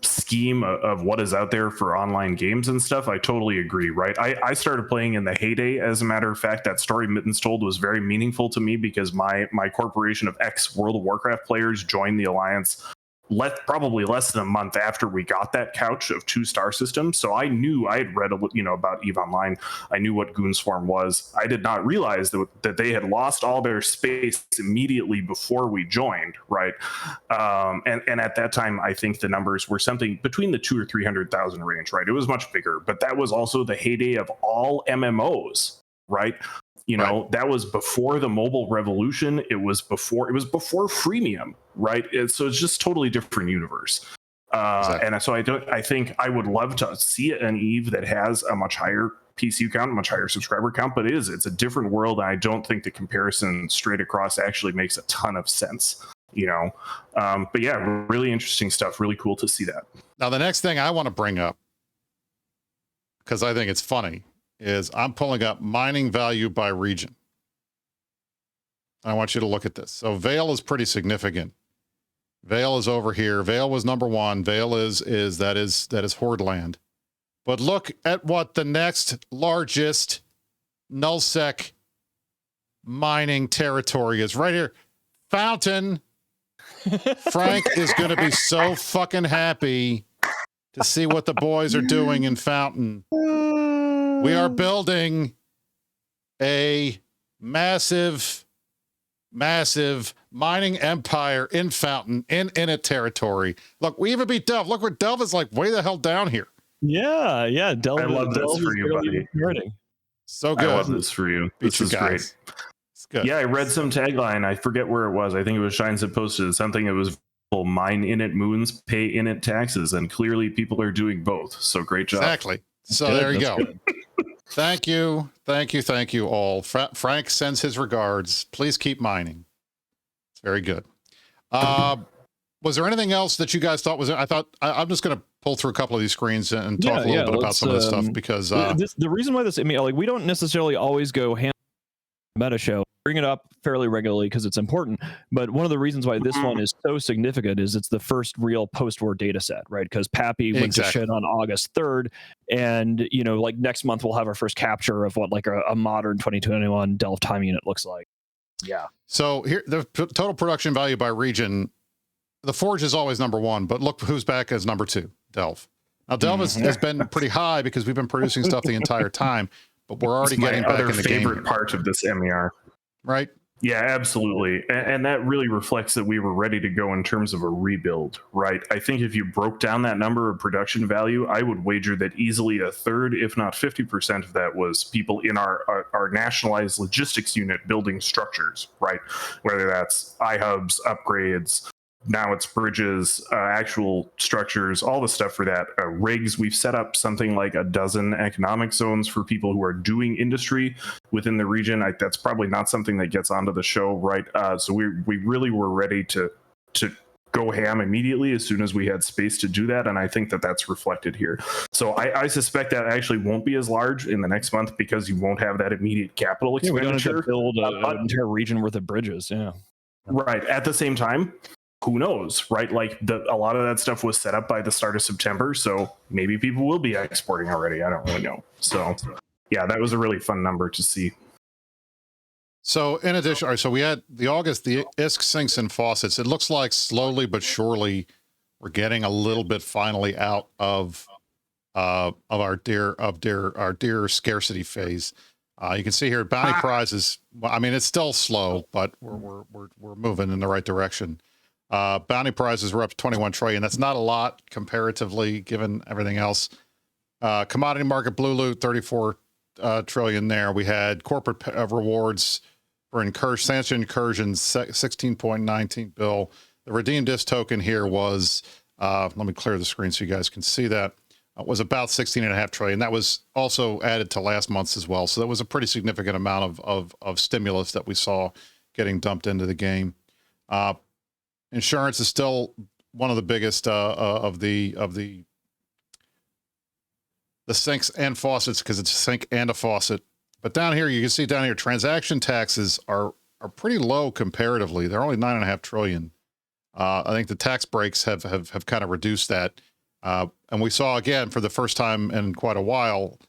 scheme of what is out there for online games and stuff. I totally agree, right? I started playing in the heyday. As a matter of fact, that story Mittens told was very meaningful to me because my corporation of ex World of Warcraft players joined the Alliance probably less than a month after we got that couch of 2-star systems. So I knew, I had read about EVE Online. I knew what Goon Swarm was. I did not realize that they had lost all their space immediately before we joined, right? And at that time, I think the numbers were something between the 200,000 or 300,000 range, right? It was much bigger, but that was also the heyday of all MMOs, right? You know, that was before the mobile revolution. It was before freemium, right? So it's just totally different universe. Exactly. And so I think I would love to see an EVE that has a much higher PC count, a much higher subscriber count, but it's a different world. And I don't think the comparison straight across actually makes a ton of sense, you know? But yeah, really interesting stuff. Really cool to see that. Now, the next thing I want to bring up, because I think it's funny, is I'm pulling up mining value by region. I want you to look at this. So Vale is pretty significant. Vale is over here. Vale was number one. Vale is Horde land. But look at what the next largest nullsec mining territory is right here. Fountain. Frank is going to be so fucking happy to see what the boys are doing in Fountain. We are building a massive mining empire in Fountain, in a territory. Look, we even beat Delve. Look where Delve is, like way the hell down here. Yeah. Delve. I love this for you, buddy. So good. I love this for you. This is great. It's good. Yeah, I read some tagline. I forget where it was. I think it was Shines that posted something. It was mine init moons, pay init taxes, and clearly people are doing both. So great job. Exactly. So there you go. Thank you all. Frank sends his regards. Please keep mining. It's very good. Was there anything else that you guys thought was? I'm just going to pull through a couple of these screens and talk a little bit about some of this stuff because the reason why we don't necessarily always go hand meta show. Bring it up fairly regularly because it's important. But one of the reasons why this one is so significant is it's the first real post-war data set, right? Because Pappy went to shit on August 3rd. And, next month we'll have our first capture of what a modern 2021 Delve time unit looks like. Yeah. So here, the total production value by region, the Forge is always number one, but look who's back as number two, Delve. Now, Delve has been pretty high because we've been producing stuff the entire time, but we're already getting back in the game. Favorite part of this MER. Right. Yeah, absolutely. And that really reflects that we were ready to go in terms of a rebuild, right? I think if you broke down that number of production value, I would wager that easily a third, if not 50% of that was people in our nationalized logistics unit building structures, right? Whether that's iHubs, upgrades, now it's bridges, actual structures, all the stuff for that. Rigs, we've set up something like a dozen economic zones for people who are doing industry within the region. That's probably not something that gets onto the show, right? So we really were ready to go ham immediately as soon as we had space to do that, and I think that that's reflected here. So I suspect that actually won't be as large in the next month because you won't have that immediate capital expenditure. We don't have to build an entire region worth of bridges. Yeah. Right. At the same time, who knows, right? Like a lot of that stuff was set up by the start of September, so maybe people will be exporting already. I don't really know. So yeah, that was a really fun number to see. So in addition, all right, so we had the ISK sinks and faucets. It looks like slowly but surely we're getting a little bit finally out of our dear scarcity phase. You can see here bounty prizes. I mean, it's still slow, but we're moving in the right direction. Bounty prizes were up to 21 trillion. That's not a lot comparatively, given everything else. Commodity market blue loot, 34 trillion there. We had corporate rewards for sanctioned incursions, 16.19 bill. The redeemed ISK token here was, let me clear the screen so you guys can see that, was about 16.5 trillion. That was also added to last month's as well. So that was a pretty significant amount of stimulus that we saw getting dumped into the game. Insurance is still one of the biggest of the sinks and faucets, because it's a sink and a faucet. But down here, you can see down here, transaction taxes are pretty low comparatively. They're only 9.5 trillion. I think the tax breaks have kind of reduced that. And we saw again for the first time in quite a while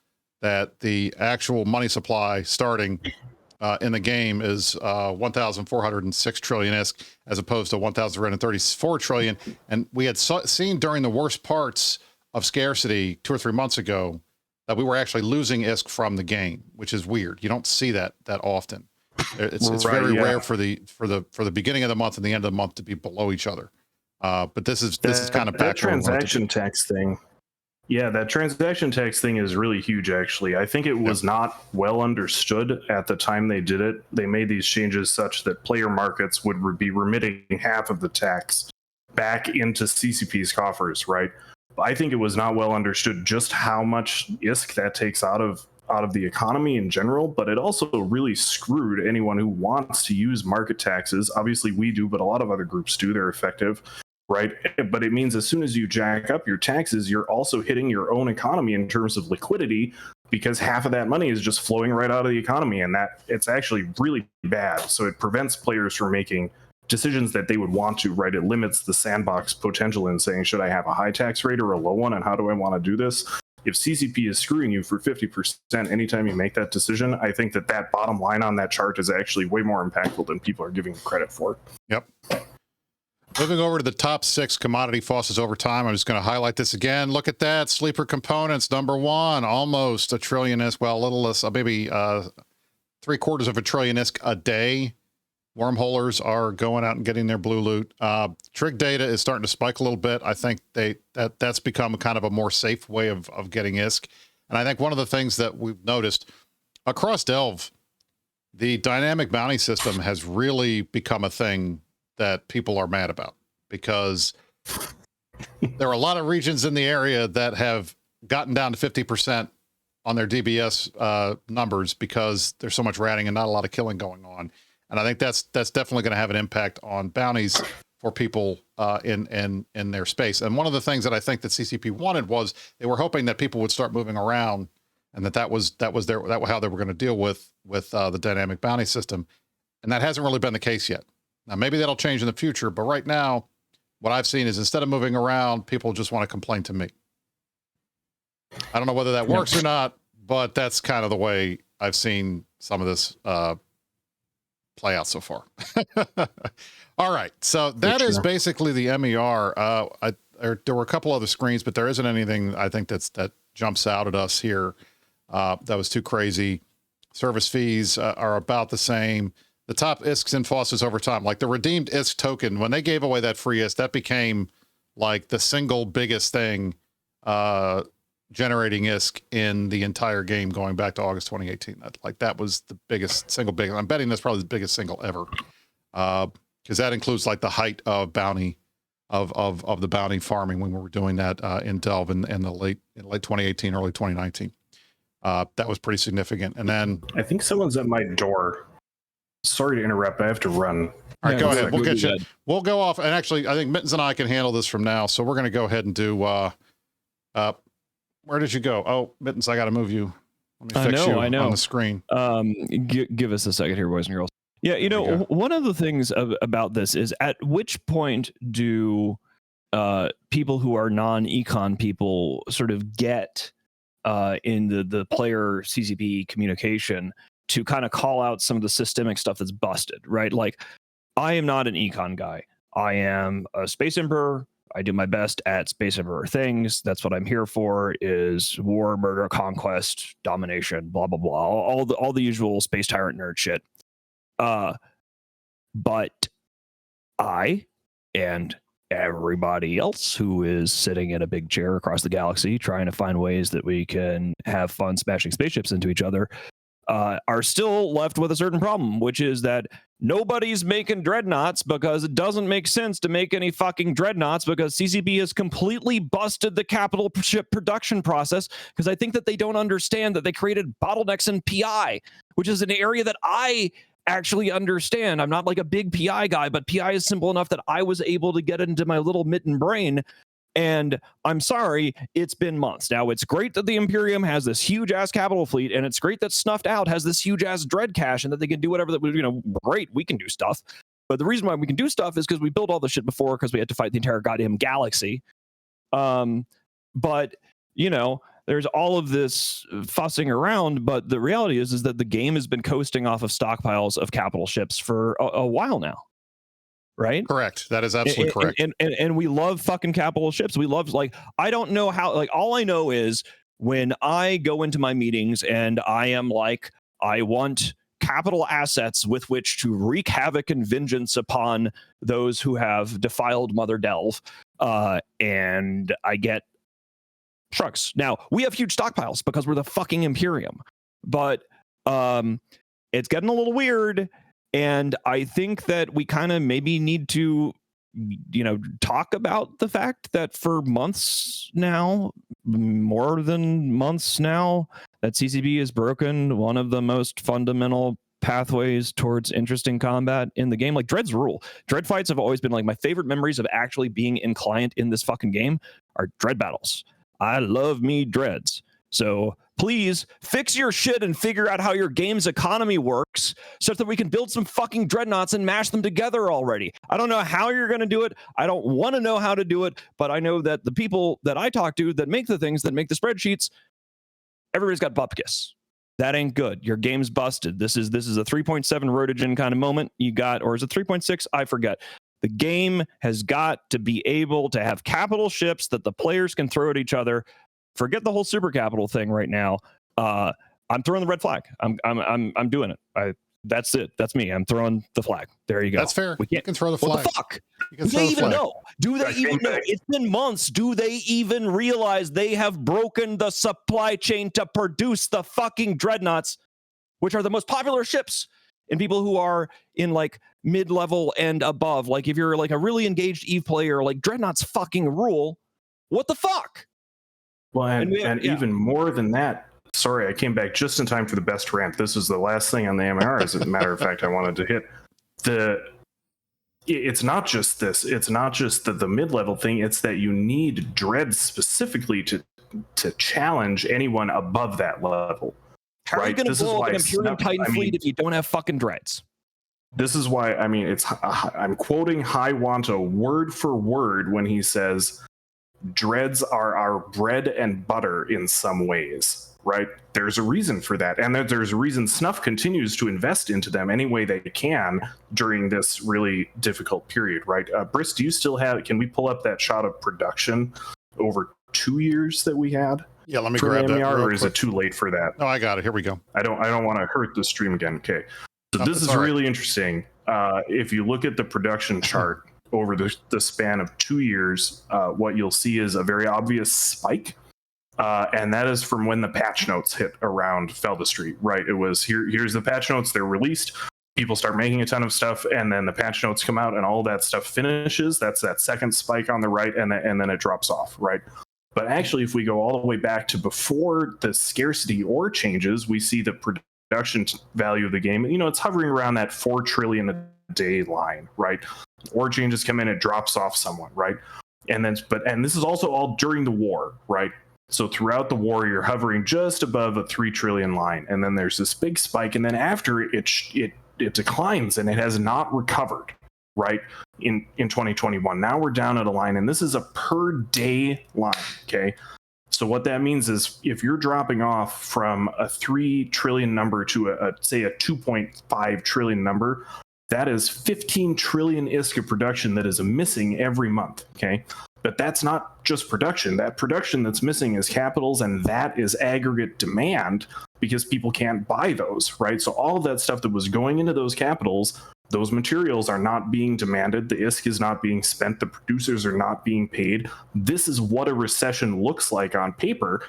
that the actual money supply starting in the game is 1,406 trillion ISK as opposed to 1,334 trillion. And we had seen during the worst parts of scarcity 2 or 3 months ago that we were actually losing ISK from the game, which is weird. You don't see that often. It's right, very rare for the beginning of the month and the end of the month to be below each other. But this is kind of back that transaction tax thing. Yeah, that transaction tax thing is really huge, actually. I think it was not well understood at the time they did it. They made these changes such that player markets would be remitting half of the tax back into CCP's coffers, right? I think it was not well understood just how much ISK that takes out of the economy in general, but it also really screwed anyone who wants to use market taxes. Obviously we do, but a lot of other groups do. They're effective. Right. But it means as soon as you jack up your taxes, you're also hitting your own economy in terms of liquidity, because half of that money is just flowing right out of the economy. And that it's actually really bad. So it prevents players from making decisions that they would want to. Right. It limits the sandbox potential in saying, should I have a high tax rate or a low one? And how do I want to do this? If CCP is screwing you for 50% anytime you make that decision, I think that bottom line on that chart is actually way more impactful than people are giving credit for. Yep. Moving over to the top 6 commodity faucets over time. I'm just going to highlight this again. Look at that. Sleeper components, number 1, almost a trillion ISK. Well, a little less, maybe 3/4 of a trillion ISK a day. Wormholers are going out and getting their blue loot. Trig data is starting to spike a little bit. I think that's become kind of a more safe way of getting ISK. And I think one of the things that we've noticed across Delve, the dynamic bounty system has really become a thing that people are mad about, because there are a lot of regions in the area that have gotten down to 50% on their DBS numbers because there's so much ratting and not a lot of killing going on. And I think that's definitely going to have an impact on bounties for people in their space. And one of the things that I think that CCP wanted was they were hoping that people would start moving around, and that was how they were going to deal with the dynamic bounty system. And that hasn't really been the case yet. Now, maybe that'll change in the future, but right now, what I've seen is instead of moving around, people just want to complain to me. I don't know whether that works or not, but that's kind of the way I've seen some of this play out so far. All right, so that is basically the MER. There were a couple other screens, but there isn't anything I think that jumps out at us here that was too crazy. Service fees are about the same. the top ISKs and fosses over time. Like the redeemed ISK token, when they gave away that free ISK, that became like the single biggest thing generating ISK in the entire game going back to August 2018. That was the biggest. I'm betting that's probably the biggest single ever. Because that includes like the height of bounty of the bounty farming when we were doing that in Delve in late 2018, early 2019. That was pretty significant. And then I think someone's at my door. Sorry to interrupt, I have to run. All right, go ahead. We'll get you. We'll go off. And actually, I think Mittens and I can handle this from now. So we're going to go ahead and do. Where did you go? Oh, Mittens, I got to move you. Let me fix you on the screen. Give us a second here, boys and girls. Yeah, you know, one of the things about this is at which point do people who are non-econ people sort of get in the player CCP communication to kind of call out some of the systemic stuff that's busted, right? Like, I am not an econ guy. I am a Space Emperor. I do my best at Space Emperor things. That's what I'm here for, is war, murder, conquest, domination, blah, blah, blah. All the usual space tyrant nerd shit. But I and everybody else who is sitting in a big chair across the galaxy trying to find ways that we can have fun smashing spaceships into each other are still left with a certain problem, which is that nobody's making dreadnoughts because it doesn't make sense to make any fucking dreadnoughts because CCP has completely busted the capital ship production process, because I think that they don't understand that they created bottlenecks in PI, which is an area that I actually understand. I'm not like a big PI guy, but PI is simple enough that I was able to get into my little mitten brain. And I'm sorry, it's been months. Now, it's great that the Imperium has this huge ass capital fleet, and it's great that Snuffed Out has this huge ass dread cache, and that they can do whatever that, great, we can do stuff. But the reason why we can do stuff is because we built all this shit before, because we had to fight the entire goddamn galaxy. But, there's all of this fussing around, but the reality is that the game has been coasting off of stockpiles of capital ships for a while now. Right? Correct. That is absolutely correct. And we love fucking capital ships. We love, I don't know how, all I know is when I go into my meetings and I am like, I want capital assets with which to wreak havoc and vengeance upon those who have defiled Mother Delve. And I get shrugs. Now, we have huge stockpiles because we're the fucking Imperium. But it's getting a little weird. And I think that we kind of maybe need to, talk about the fact that for months now, more than months now, that CCP has broken one of the most fundamental pathways towards interesting combat in the game. Like, Dreads rule. Dread fights have always been like my favorite memories of actually being in client in this fucking game are Dread battles. I love me Dreads. So please fix your shit and figure out how your game's economy works so that we can build some fucking dreadnoughts and mash them together already. I don't know how you're going to do it. I don't want to know how to do it, but I know that the people that I talk to that make the things, that make the spreadsheets, everybody's got bupkis. That ain't good. Your game's busted. This is a 3.7 rotogen kind of moment you got, or is it 3.6? I forget. The game has got to be able to have capital ships that the players can throw at each other. Forget the whole super capital thing right now. I'm throwing the red flag. I'm doing it. That's it. That's me. I'm throwing the flag. There you go. That's fair. You can throw the flag. What the fuck? Do they even know? Do they even know? It's been months. Do they even realize they have broken the supply chain to produce the fucking dreadnoughts, which are the most popular ships in people who are in like mid-level and above? Like, if you're like a really engaged EVE player, like, dreadnoughts fucking rule. What the fuck? Well, and even more than that, sorry, I came back just in time for the best rant. This is the last thing on the MER, as a matter of fact, I wanted to hit. It's not just this. It's not just the mid-level thing. It's that you need dreads specifically to challenge anyone above that level. How are you going to blow up an Imperium Titan fleet if you don't have fucking dreads? This is why, I'm quoting Highwanta word for word when he says, dreads are our bread and butter in some ways, right? There's a reason for that. And there's a reason Snuff continues to invest into them any way they can during this really difficult period, right? Briss, do you still can we pull up that shot of production over 2 years that we had? Yeah, let me grab that. Or is it too late for that? No, I got it. Here we go. I don't want to hurt the stream again. Okay. So this is really interesting. If you look at the production chart over the span of 2 years, what you'll see is a very obvious spike. And that is from when the patch notes hit around Felda Street, right? It was here's the patch notes, they're released. People start making a ton of stuff, and then the patch notes come out, and all that stuff finishes. That's that second spike on the right, and then it drops off, right? But actually, if we go all the way back to before the scarcity ore changes, we see the production value of the game. You know, it's hovering around that 4 trillion a day line, right? Ore changes come in, it drops off somewhat, right? And this is also all during the war, right? So throughout the war, you're hovering just above a 3 trillion line, and then there's this big spike, and then after it declines, and it has not recovered, right? In 2021, now we're down at a line, and this is a per day line. Okay, so what that means is if you're dropping off from a 3 trillion number to say a 2.5 trillion number, that is 15 trillion ISK of production that is missing every month. Okay. But that's not just production. That production that's missing is capitals, and that is aggregate demand because people can't buy those, right? So all of that stuff that was going into those capitals, those materials are not being demanded. The ISK is not being spent. The producers are not being paid. This is what a recession looks like on paper,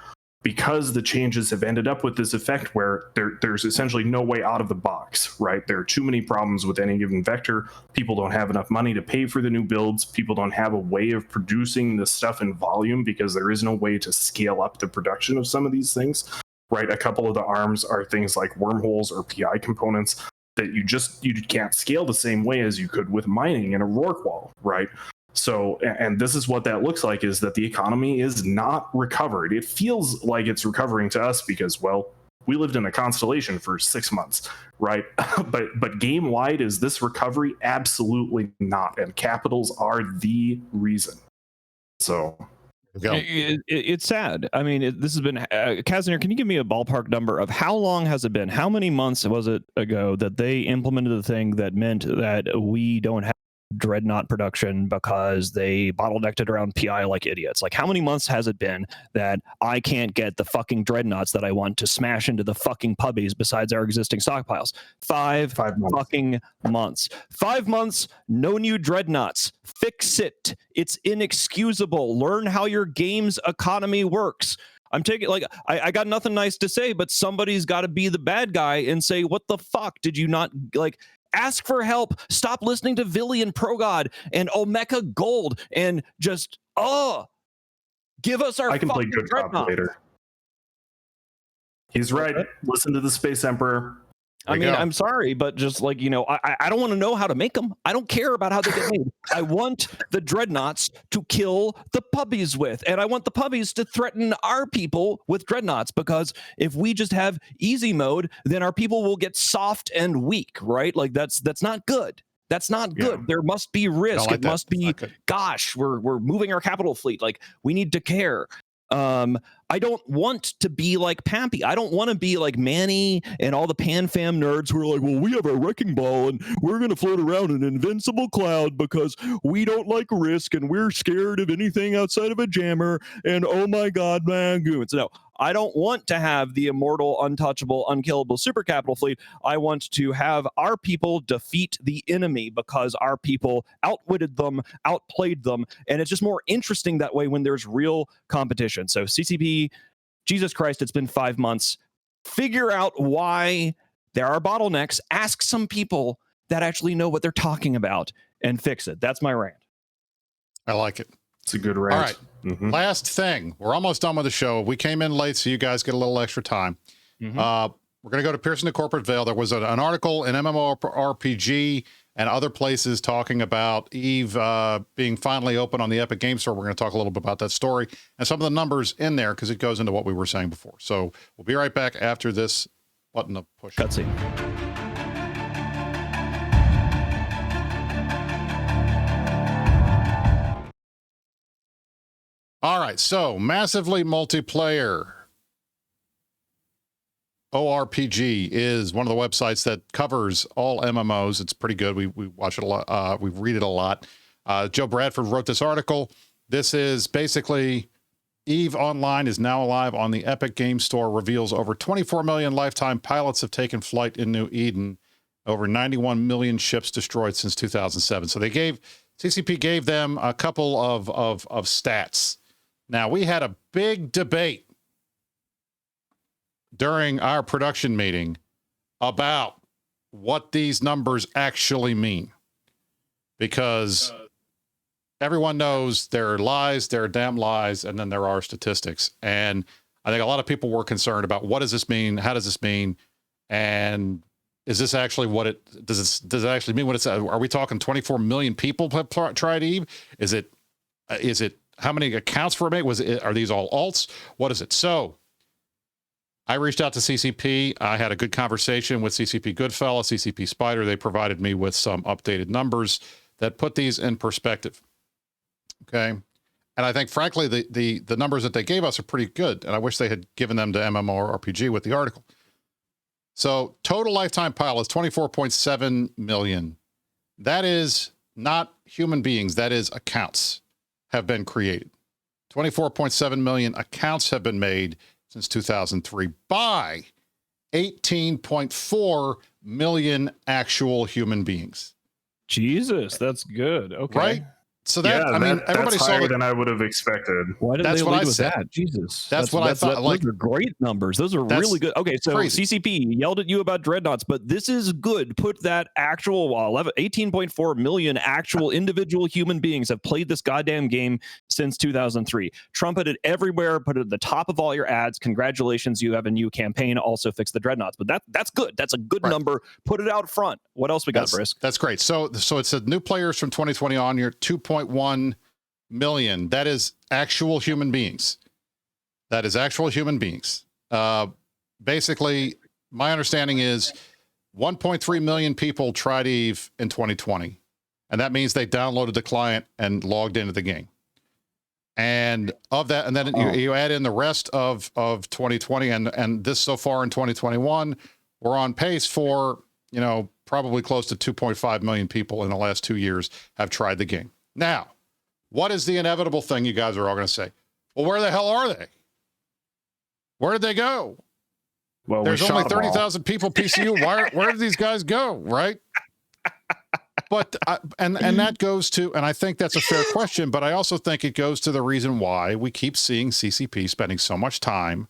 because the changes have ended up with this effect where there's essentially no way out of the box, right? There are too many problems with any given vector. People don't have enough money to pay for the new builds. People don't have a way of producing this stuff in volume because there is no way to scale up the production of some of these things, right? A couple of the arms are things like wormholes or PI components that you can't scale the same way as you could with mining in a Rorqual, right? So, and this is what that looks like, is that the economy is not recovered. It feels like it's recovering to us because, well, we lived in a constellation for 6 months, right? but game wide, is this recovery? Absolutely not. And capitals are the reason. So it's sad. I mean, this has been Kazanir, can you give me a ballpark number of how long has it been? How many months was it ago that they implemented the thing that meant that we don't have dreadnought production because they bottlenecked it around PI like idiots? Like, how many months has it been that I can't get the fucking dreadnoughts that I want to smash into the fucking pubbies besides our existing stockpiles? Five months. Fucking months. 5 months, no new dreadnoughts. Fix it. It's inexcusable. Learn how your game's economy works. I'm taking, like, I got nothing nice to say, but somebody's got to be the bad guy and say, what the fuck did you not, like, ask for help. Stop listening to Villi and Progod and Omeka Gold and just, give us our. I can play good cop later. He's right. Listen to the Space Emperor. I mean, I'm sorry, but just like, you know, I don't want to know how to make them. I don't care about how they get made. I want the dreadnoughts to kill the puppies with, and I want the puppies to threaten our people with dreadnoughts, because if we just have easy mode, then our people will get soft and weak, right? Like that's not good. That's not good. Yeah. There must be risk. It must be, gosh, we're moving our capital fleet. Like, we need to care. I don't want to be like Pappy. I don't want to be like Manny and all the PanFam nerds who are like, well, we have our wrecking ball and we're going to float around an invincible cloud because we don't like risk and we're scared of anything outside of a jammer. And oh my God, man, goons. No, I don't want to have the immortal, untouchable, unkillable super capital fleet. I want to have our people defeat the enemy because our people outwitted them, outplayed them. And it's just more interesting that way when there's real competition. So CCP, Jesus Christ, it's been 5 months. Figure out why there are bottlenecks. Ask some people that actually know what they're talking about and fix it. That's my rant. I like it. It's a good rant. All right. Mm-hmm. Last thing. We're almost done with the show. We came in late, so you guys get a little extra time. Mm-hmm. We're going to go to Piercing the Corporate Veil. There was an article in MMORPG and other places talking about EVE being finally open on the Epic Game Store. We're going to talk a little bit about that story and some of the numbers in there, because it goes into what we were saying before. So we'll be right back after this button of push. Cutscene. All right, so massively multiplayer. ORPG is one of the websites that covers all MMOs. It's pretty good. We watch it a lot. We read it a lot. Joe Bradford wrote this article. This is basically EVE Online is now live on the Epic Game Store, reveals over 24 million lifetime pilots have taken flight in New Eden. Over 91 million ships destroyed since 2007. So CCP gave them a couple of stats. Now, we had a big debate during our production meeting about what these numbers actually mean, because everyone knows there are lies, there are damn lies, and then there are statistics. And I think a lot of people were concerned about, what does this mean? How does this mean? And is this actually what it does? Does it actually mean what it's? Are we talking 24 million people have tried Eve? Is it how many accounts were made? Are these all alts? What is it? So I reached out to CCP. I had a good conversation with CCP Goodfella, CCP Spider. They provided me with some updated numbers that put these in perspective. Okay. And I think, frankly, the numbers that they gave us are pretty good. And I wish they had given them to MMORPG with the article. So total lifetime pile is 24.7 million. That is not human beings. That is accounts have been created. 24.7 million accounts have been made since 2003 by 18.4 million actual human beings. Jesus, that's good. Okay. Right? So that, I mean, everybody that's saw higher than I would have expected. Why didn't That's they what lead I with said. that? Jesus. That's what I thought. Those are great numbers. Those are really good. Okay, so crazy. CCP yelled at you about dreadnoughts, but this is good. Put that actual 18.4 million actual individual human beings have played this goddamn game since 2003. Trumpeted everywhere, put it at the top of all your ads. Congratulations, you have a new campaign. Also fix the dreadnoughts. But that's good. That's a good number. Put it out front. What else we got, Brisk? That's great. So it's a new players from 2020 on. You're 2.1 million. That is actual human beings. That is actual human beings. Basically, my understanding is 1.3 million people tried Eve in 2020. And that means they downloaded the client and logged into the game. And of that, and then you add in the rest of 2020 and this so far in 2021, we're on pace for, probably close to 2.5 million people in the last 2 years have tried the game. Now, what is the inevitable thing you guys are all going to say? Well, where the hell are they? Where did they go? Well, there's only 30,000 people PCU. Where did these guys go? Right. But, and that goes to, and I think that's a fair question, but I also think it goes to the reason why we keep seeing CCP spending so much time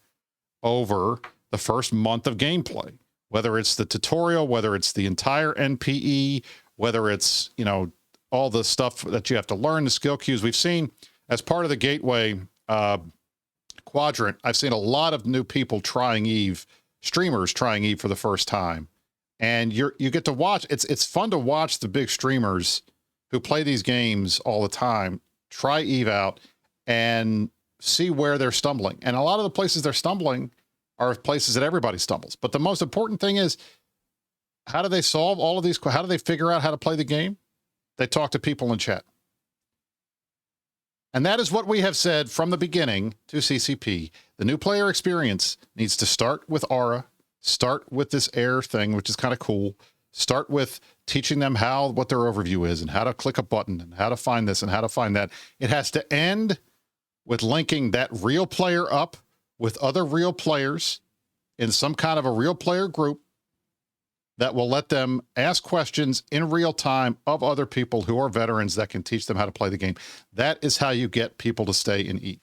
over the first month of gameplay, whether it's the tutorial, whether it's the entire NPE, whether it's, all the stuff that you have to learn, the skill queues. We've seen as part of the gateway quadrant, I've seen a lot of new people trying Eve, streamers trying Eve for the first time. And you get to watch, it's fun to watch the big streamers who play these games all the time, try Eve out and see where they're stumbling. And a lot of the places they're stumbling are places that everybody stumbles. But the most important thing is, how do they solve all of these? How do they figure out how to play the game? They talk to people in chat. And that is what we have said from the beginning to CCP. The new player experience needs to start with Aura, start with this air thing, which is kind of cool. Start with teaching them what their overview is and how to click a button and how to find this and how to find that. It has to end with linking that real player up with other real players in some kind of a real player group that will let them ask questions in real time of other people who are veterans that can teach them how to play the game. That is how you get people to stay in Eve.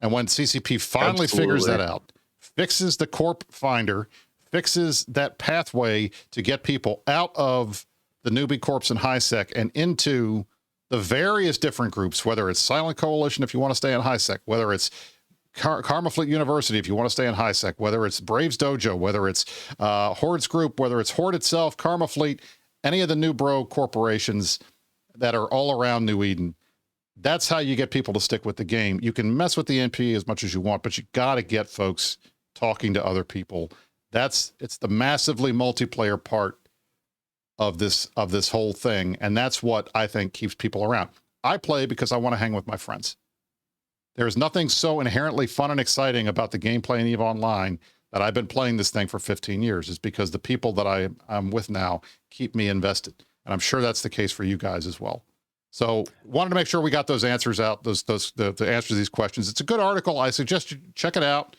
And when CCP finally figures that out, fixes the corp finder, fixes that pathway to get people out of the newbie corps and HiSec and into the various different groups, whether it's Silent Coalition if you want to stay in HiSec, whether it's Karma Fleet University if you want to stay in HiSec, whether it's Braves Dojo, whether it's Horde's group, whether it's Horde itself, Karma Fleet, any of the new bro corporations that are all around New Eden. That's how you get people to stick with the game. You can mess with the NPE as much as you want, but you got to get folks talking to other people. It's the massively multiplayer part of this whole thing, and that's what I think keeps people around. I play because I want to hang with my friends. There's nothing so inherently fun and exciting about the gameplay in EVE Online that I've been playing this thing for 15 years is because the people that I'm with now keep me invested. And I'm sure that's the case for you guys as well. So wanted to make sure we got those answers out, the answers to these questions. It's a good article. I suggest you check it out.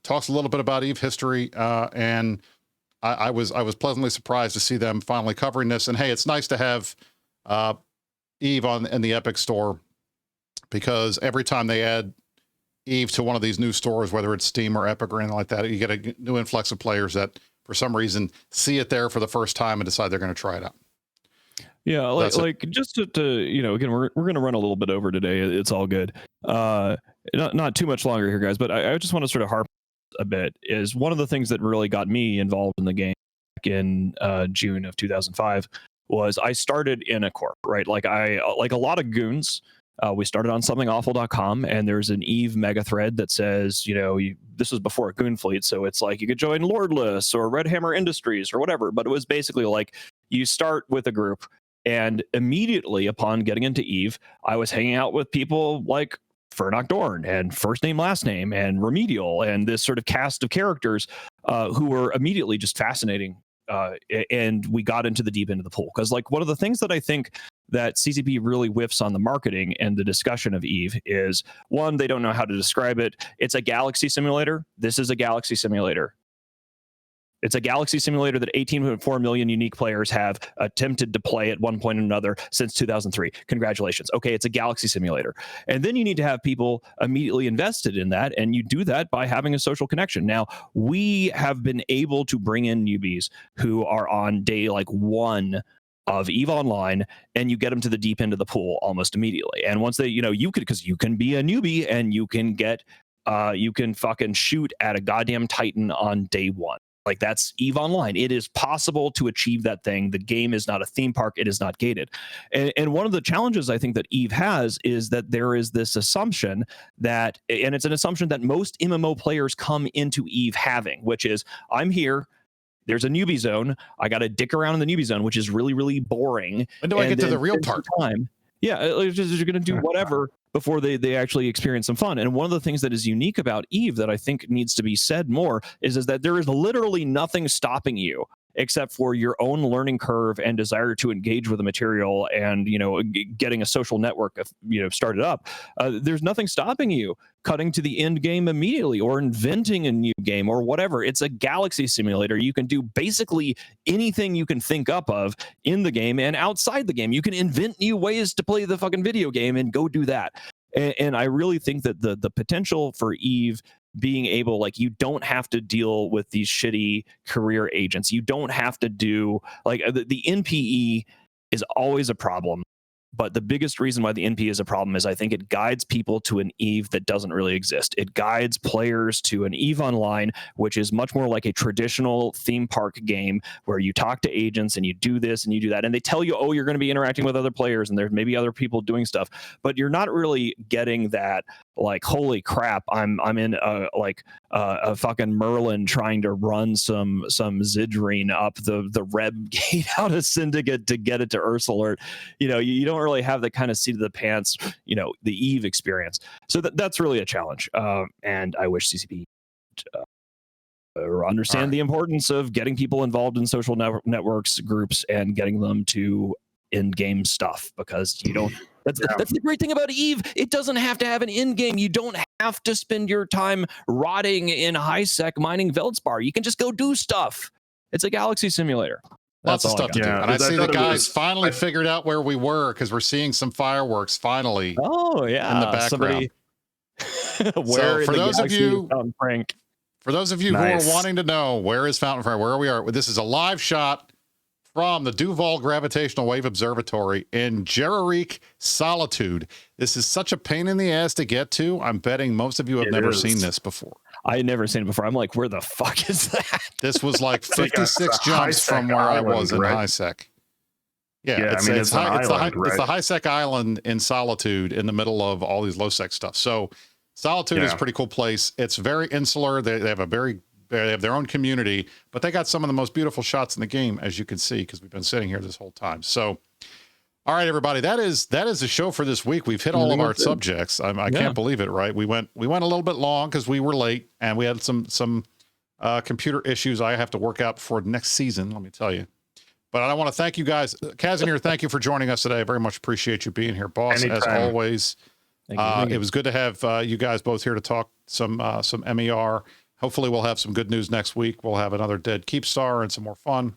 Talks a little bit about EVE history and I was pleasantly surprised to see them finally covering this. And hey, it's nice to have Eve in the Epic store, because every time they add Eve to one of these new stores, whether it's Steam or Epic or anything like that, you get a new influx of players that for some reason see it there for the first time and decide they're going to try it out. Yeah, like just to you know, again, we're going to run a little bit over today. It's all good. Not too much longer here, guys, but I just want to sort of harp a bit. Is one of the things that really got me involved in the game back in June of 2005 was I started in a corp, right? Like a lot of goons. We started on somethingawful.com, and there's an Eve mega thread that says, you know, this was before a goon fleet, so it's like you could join Lordless or Red Hammer Industries or whatever, but it was basically like you start with a group, and immediately upon getting into Eve, I was hanging out with people like Fernok Dorn and First Name Last Name and Remedial and this sort of cast of characters who were immediately just fascinating. And we got into the deep end of the pool, because like one of the things that I think that CCP really whiffs on the marketing and the discussion of Eve is, one, they don't know how to describe it. It's a galaxy simulator. This is a galaxy simulator. It's a galaxy simulator that 18.4 million unique players have attempted to play at one point or another since 2003. Congratulations. Okay, it's a galaxy simulator. And then you need to have people immediately invested in that, and you do that by having a social connection. Now, we have been able to bring in newbies who are on day like 1 of EVE Online, and you get them to the deep end of the pool almost immediately. And once they, you know, because you can be a newbie and you can get, you can fucking shoot at a goddamn Titan on day 1. Like, that's EVE Online. It is possible to achieve that thing. The game is not a theme park. It is not gated. And one of the challenges I think that EVE has is that there is this assumption that, and it's an assumption that most MMO players come into EVE having, which is, I'm here, there's a newbie zone, I got to dick around in the newbie zone, which is really, really boring. When do I get to the real part? Yeah, you're going to do whatever before they actually experience some fun. And one of the things that is unique about Eve that I think needs to be said more is that there is literally nothing stopping you except for your own learning curve and desire to engage with the material and, you know, getting a social network, you know, started up. There's nothing stopping you cutting to the end game immediately or inventing a new game or whatever. It's a galaxy simulator. You can do basically anything you can think up of in the game and outside the game. You can invent new ways to play the fucking video game and go do that. And I really think that the potential for Eve being able, like, you don't have to deal with these shitty career agents. You don't have to do, like, the NPE is always a problem. But the biggest reason why the NP is a problem is I think it guides people to an Eve that doesn't really exist. It guides players to an Eve Online, which is much more like a traditional theme park game where you talk to agents and you do this and you do that. And they tell you, oh, you're going to be interacting with other players and there's maybe other people doing stuff. But you're not really getting that, like, holy crap, I'm in a fucking Merlin trying to run some Zidrine up the Reb gate out of Syndicate to get it to Earth Alert. You know, you don't really have the kind of seat of the pants, you know, the Eve experience. So that's really a challenge. And I wish CCP understand the importance of getting people involved in social networks, groups, and getting them to in-game stuff, because you don't. That's the great thing about Eve. It doesn't have to have an in-game. You don't have to spend your time rotting in high-sec mining Veldspar. You can just go do stuff. It's a galaxy simulator. Lots of stuff to do. And I see the guys finally figured out where we were, because we're seeing some fireworks finally. Oh, yeah. In the background. Where for those of you, Frank? For those of you who are wanting to know where is Fountain Frank, where we are, this is a live shot from the Duval Gravitational Wave Observatory in Jerarik Solitude. This is such a pain in the ass to get to. I'm betting most of you have never seen this before. I had never seen it before. I'm like, where the fuck is that? This was like 56 jumps from where I was in HiSec. Yeah, it's the HiSec island in Solitude in the middle of all these low-sec stuff. So Solitude is a pretty cool place. It's very insular. They have they have their own community, but they got some of the most beautiful shots in the game, as you can see, because we've been sitting here this whole time. So, all right, everybody, that is the show for this week. We've hit all of our subjects. I can't believe it, right? We went a little bit long because we were late and we had some computer issues I have to work out before next season, let me tell you. But I want to thank you guys. Kazanir, thank you for joining us today. I very much appreciate you being here, boss. Anytime. As always. Thank you. It was good to have you guys both here to talk some MER. Hopefully we'll have some good news next week. We'll have another Dead Keep Star and some more fun.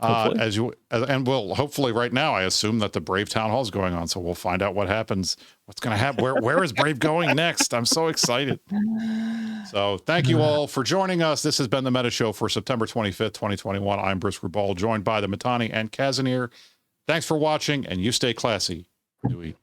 And we'll hopefully right now, I assume that the Brave Town Hall is going on. So we'll find out what happens. What's going to happen? Where is Brave going next? I'm so excited. So thank you all for joining us. This has been the Meta Show for September 25th, 2021. I'm Bruce Rubal, joined by the Mittani and Kazanir. Thanks for watching, and you stay classy. Dewey.